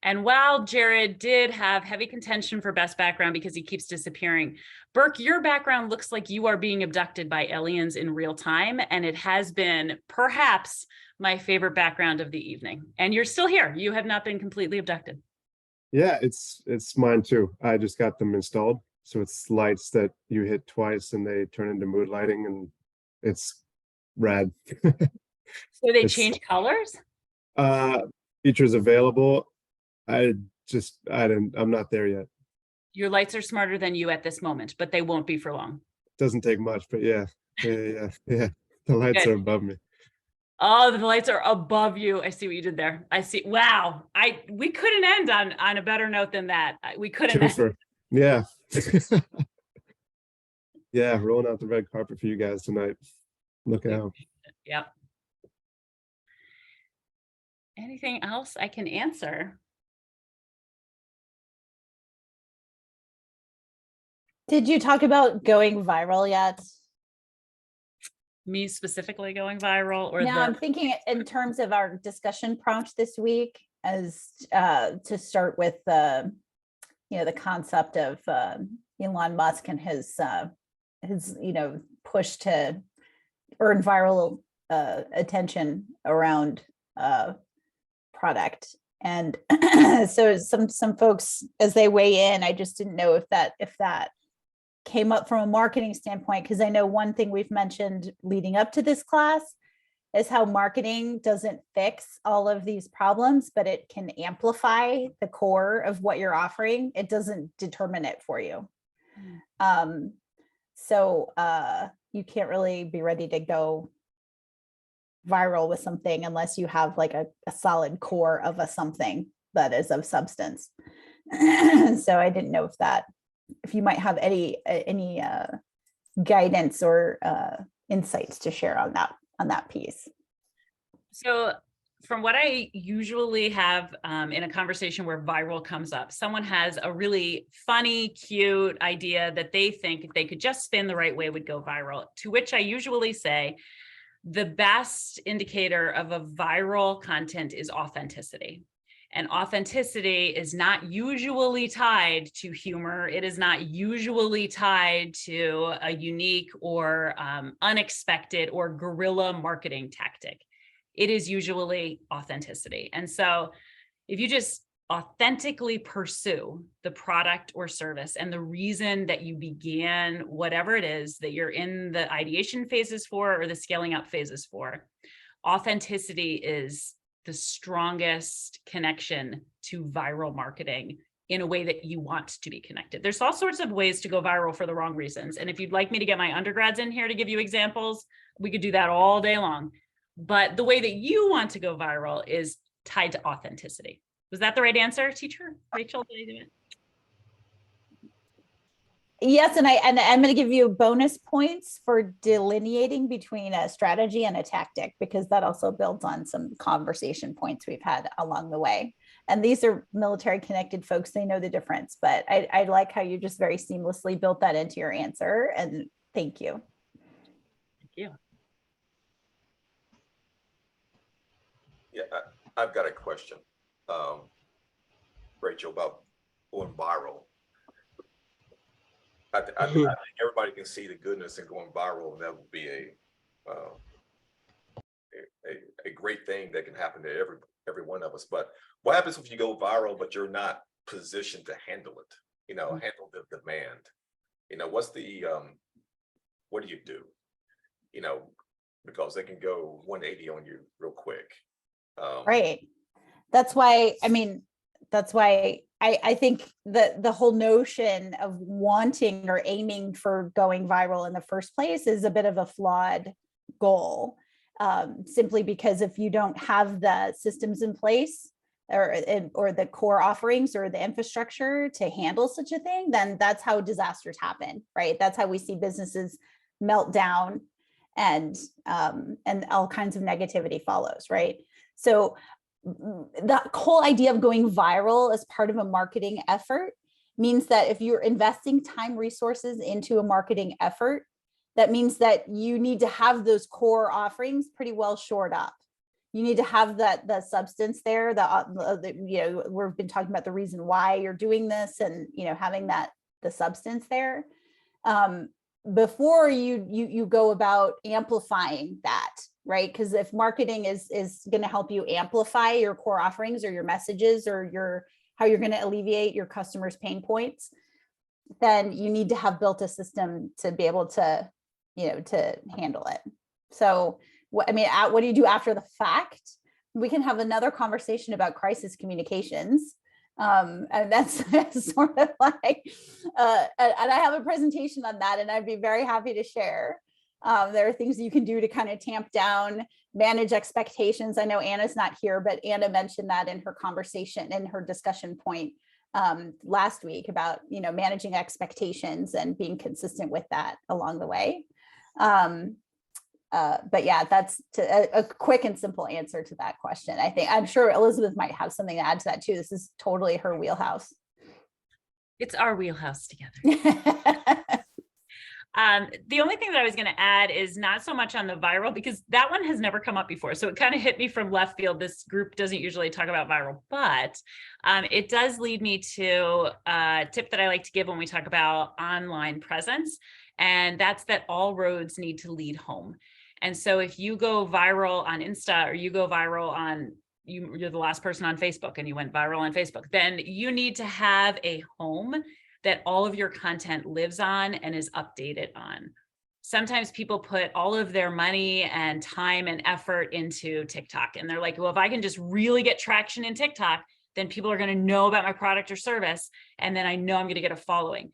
And while Jared did have heavy contention for best background because he keeps disappearing, Burke, your background looks like you are being abducted by aliens in real time. And it has been perhaps my favorite background of the evening. And you're still here. You have not been completely abducted. Yeah, it's mine too. I just got them installed. So it's lights that you hit twice and they turn into mood lighting, and it's rad. So they change colors? Features available. I'm not there yet. Your lights are smarter than you at this moment, but they won't be for long. Doesn't take much, but yeah. The lights Good. are above me. Oh, the lights are above you. I see what you did there. I see. Wow. We couldn't end on a better note than that. We couldn't. Twofer. Yeah. Yeah, rolling out the red carpet for you guys tonight. Look out. Yep. Anything else I can answer? Did you talk about going viral yet? Me specifically going viral, or Now I'm thinking in terms of our discussion prompt this week, as to start with the concept of Elon Musk and his push to earn viral attention around product. And so some folks, as they weigh in, I just didn't know if that came up from a marketing standpoint, because I know one thing we've mentioned leading up to this class is how marketing doesn't fix all of these problems, but it can amplify the core of what you're offering. It doesn't determine it for you. So you can't really be ready to go viral with something unless you have like a solid core of a something that is of substance. So I didn't know if you might have any guidance or insights to share on that piece. So from what I usually have in a conversation where viral comes up, someone has a really funny, cute idea that they think if they could just spin the right way would go viral, to which I usually say, the best indicator of a viral content is authenticity. And authenticity is not usually tied to humor. It is not usually tied to a unique or unexpected or guerrilla marketing tactic. It is usually authenticity. And so if you just authentically pursue the product or service and the reason that you began whatever it is that you're in the ideation phases for or the scaling up phases for, authenticity is the strongest connection to viral marketing in a way that you want to be connected. There's all sorts of ways to go viral for the wrong reasons. And if you'd like me to get my undergrads in here to give you examples, we could do that all day long. But the way that you want to go viral is tied to authenticity. Was that the right answer, teacher? Rachel, did I do it? Yes, and I'm going to give you bonus points for delineating between a strategy and a tactic, because that also builds on some conversation points we've had along the way. And these are military connected folks, they know the difference, but I like how you just very seamlessly built that into your answer, and thank you. Thank you. Yeah, I've got a question. Rachel, about going viral. I think everybody can see the goodness in going viral, and that would be a great thing that can happen to every one of us. But what happens if you go viral, but you're not positioned to handle it? Handle the demand. What's the what do you do? Because they can go 180 on you real quick. Right. That's why, I think that the whole notion of wanting or aiming for going viral in the first place is a bit of a flawed goal. Simply because if you don't have the systems in place or the core offerings or the infrastructure to handle such a thing, then that's how disasters happen, right? That's how we see businesses melt down and all kinds of negativity follows, right? So the whole idea of going viral as part of a marketing effort means that if you're investing time, resources into a marketing effort, that means that you need to have those core offerings pretty well shored up. You need to have the substance there. We've been talking about the reason why you're doing this, and having the substance there before you go about amplifying that, right? Because if marketing is going to help you amplify your core offerings or your messages or how you're going to alleviate your customers' pain points, then you need to have built a system to be able to handle it. So what do you do after the fact? We can have another conversation about crisis communications. And that's sort of like, and I have a presentation on that, and I'd be very happy to share. There are things you can do to kind of tamp down, manage expectations. I know Anna's not here, but Anna mentioned that in her conversation, in her discussion point last week about, managing expectations and being consistent with that along the way. But yeah, that's a quick and simple answer to that question. I'm sure Elizabeth might have something to add to that too. This is totally her wheelhouse. It's our wheelhouse together. The only thing that I was going to add is not so much on the viral, because that one has never come up before. So it kind of hit me from left field. This group doesn't usually talk about viral, but it does lead me to a tip that I like to give when we talk about online presence. And that's that all roads need to lead home. And so if you go viral on Insta, or you go viral on, you're the last person on Facebook and you went viral on Facebook, then you need to have a home that all of your content lives on and is updated on. Sometimes people put all of their money and time and effort into TikTok, and they're like, well, if I can just really get traction in TikTok, then people are going to know about my product or service, and then I know I'm going to get a following.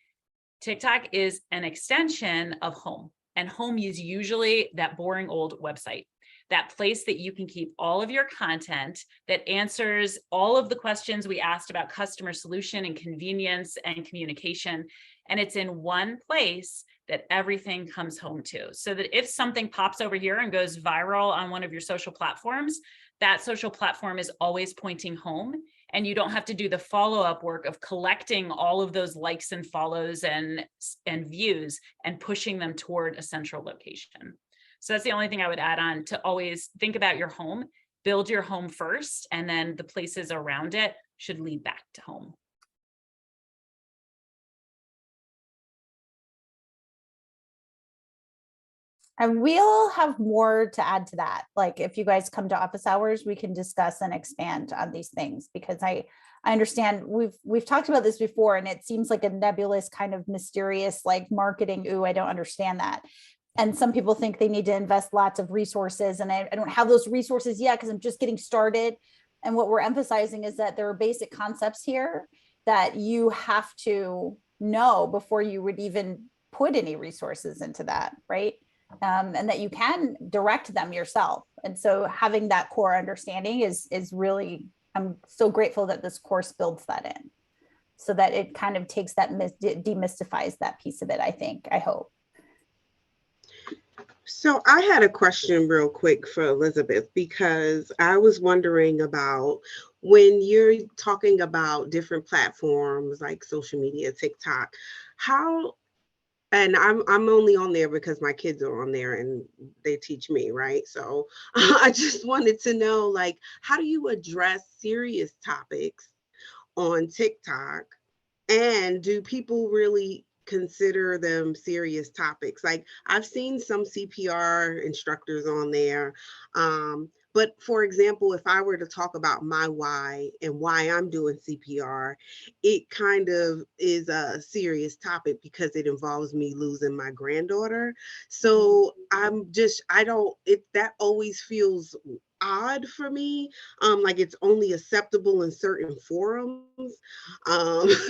TikTok is an extension of home, and home is usually that boring old website, that place that you can keep all of your content that answers all of the questions we asked about customer solution and convenience and communication. And it's in one place that everything comes home to, so that if something pops over here and goes viral on one of your social platforms, that social platform is always pointing home. And you don't have to do the follow-up work of collecting all of those likes and follows and views and pushing them toward a central location. So that's the only thing I would add on, to always think about your home, build your home first, and then the places around it should lead back to home. And we'll have more to add to that. Like if you guys come to office hours, we can discuss and expand on these things, because I understand we've talked about this before, and it seems like a nebulous kind of mysterious, like marketing. Ooh, I don't understand that. And some people think they need to invest lots of resources, and I don't have those resources yet because I'm just getting started. And what we're emphasizing is that there are basic concepts here that you have to know before you would even put any resources into that, right? And that you can direct them yourself. And so having that core understanding is really, I'm so grateful that this course builds that in, so that it kind of takes that, demystifies that piece of it, I hope. So I had a question real quick for Elizabeth, because I was wondering about when you're talking about different platforms like social media, TikTok, how And I'm only on there because my kids are on there and they teach me, right? So I just wanted to know, like, how do you address serious topics on TikTok? And do people really consider them serious topics? Like, I've seen some CPR instructors on there. But for example, if I were to talk about my why and why I'm doing CPR, it kind of is a serious topic because it involves me losing my granddaughter. So I don't, that always feels odd for me. Like it's only acceptable in certain forums,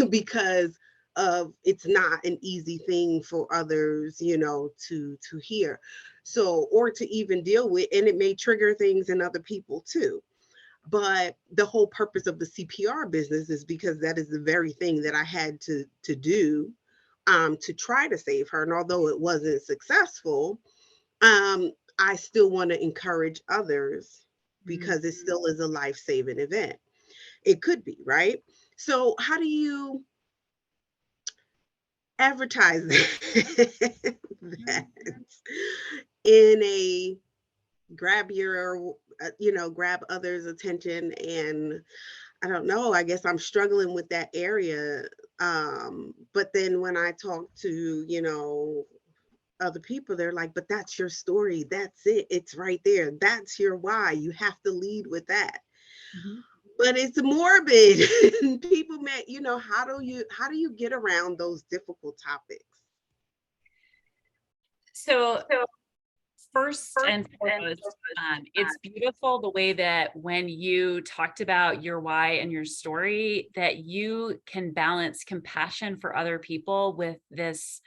because of it's not an easy thing for others, to hear. So, or to even deal with, and it may trigger things in other people too. But the whole purpose of the CPR business is because that is the very thing that I had to do, to try to save her. And although it wasn't successful, I still want to encourage others because it still is a life-saving event. It could be, right? So how do you advertise that in a grab others' attention? And I don't know, I guess I'm struggling with that area. But then when I talk to, other people, they're like, but that's your story. That's it. It's right there. That's your why. You have to lead with that. But it's morbid. And people may, how do you get around those difficult topics? So first and foremost, it's beautiful the way that when you talked about your why and your story, that you can balance compassion for other people with this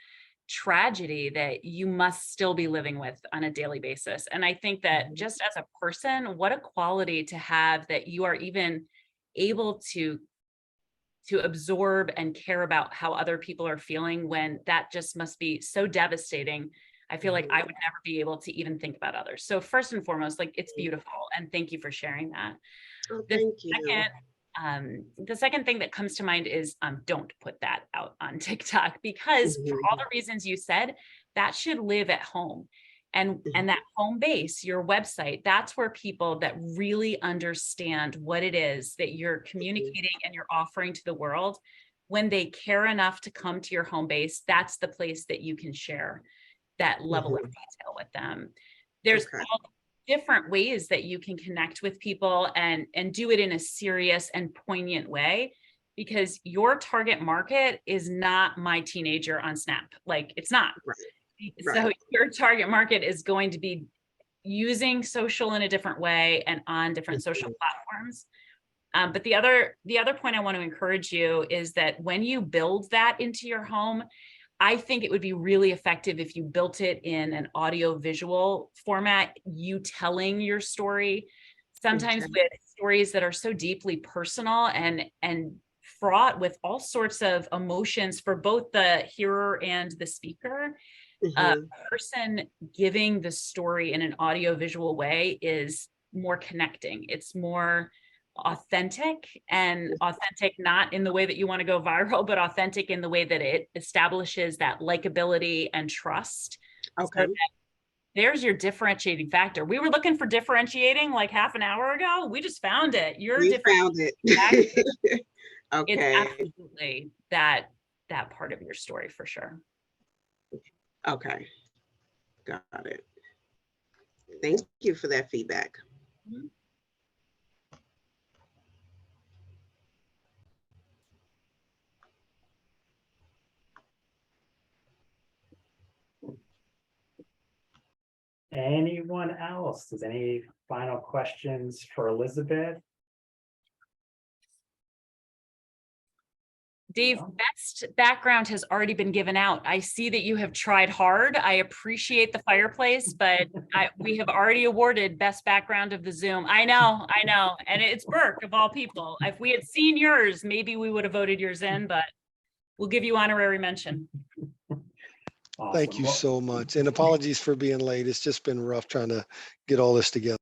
tragedy that you must still be living with on a daily basis. And I think that just as a person, what a quality to have that you are even able to absorb and care about how other people are feeling, when that just must be so devastating. I feel like I would never be able to even think about others. So first and foremost, like, it's beautiful. And thank you for sharing that. Oh, thank you. The second thing that comes to mind is don't put that out on TikTok, because for all the reasons you said, that should live at home. And that home base, your website, that's where people that really understand what it is that you're communicating and you're offering to the world, when they care enough to come to your home base, that's the place that you can share that level of detail with them. There's all different ways that you can connect with people and do it in a serious and poignant way, because your target market is not my teenager on Snap. Like, it's not. So your target market is going to be using social in a different way and on different social platforms. But the other point I want to encourage you is that when you build that into your home, I think it would be really effective if you built it in an audio visual format, you telling your story, sometimes with stories that are so deeply personal and fraught with all sorts of emotions for both the hearer and the speaker. A person giving the story in an audio visual way is more connecting. It's more authentic, and authentic not in the way that you want to go viral, but authentic in the way that it establishes that likability and trust. Okay. So there's your differentiating factor. We were looking for differentiating like half an hour ago. We just found it. You found it. Okay. It's absolutely that part of your story for sure. Okay. Got it. Thank you for that feedback. Anyone else? Does any final questions for Elizabeth? Dave, best background has already been given out. I see that you have tried hard. I appreciate the fireplace, but we have already awarded best background of the Zoom. I know. And it's Burke of all people. If we had seen yours, maybe we would have voted yours in, but we'll give you honorary mention. Awesome. Thank you so much. And apologies for being late. It's just been rough trying to get all this together.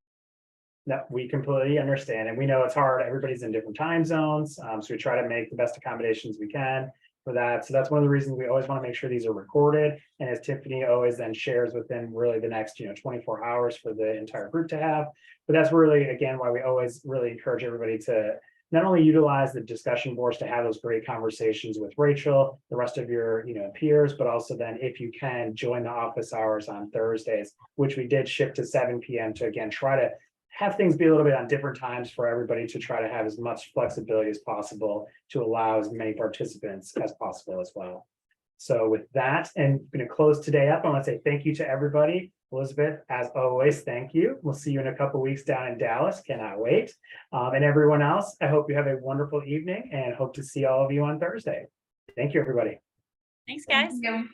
No, we completely understand. And we know it's hard. Everybody's in different time zones. So we try to make the best accommodations we can. for that. So that's one of the reasons we always want to make sure these are recorded. And as Tiffany always then shares within really the next, 24 hours for the entire group to have. But that's really, again, why we always really encourage everybody to not only utilize the discussion boards to have those great conversations with Rachel, the rest of your, peers, but also then if you can join the office hours on Thursdays, which we did shift to 7 p.m. to again, try to have things be a little bit on different times for everybody to try to have as much flexibility as possible to allow as many participants as possible as well. So with that, and I'm going to close today up. I want to say thank you to everybody. Elizabeth, as always, thank you. We'll see you in a couple weeks down in Dallas. Cannot wait. And everyone else, I hope you have a wonderful evening and hope to see all of you on Thursday. Thank you, everybody. Thanks, guys. Thank you.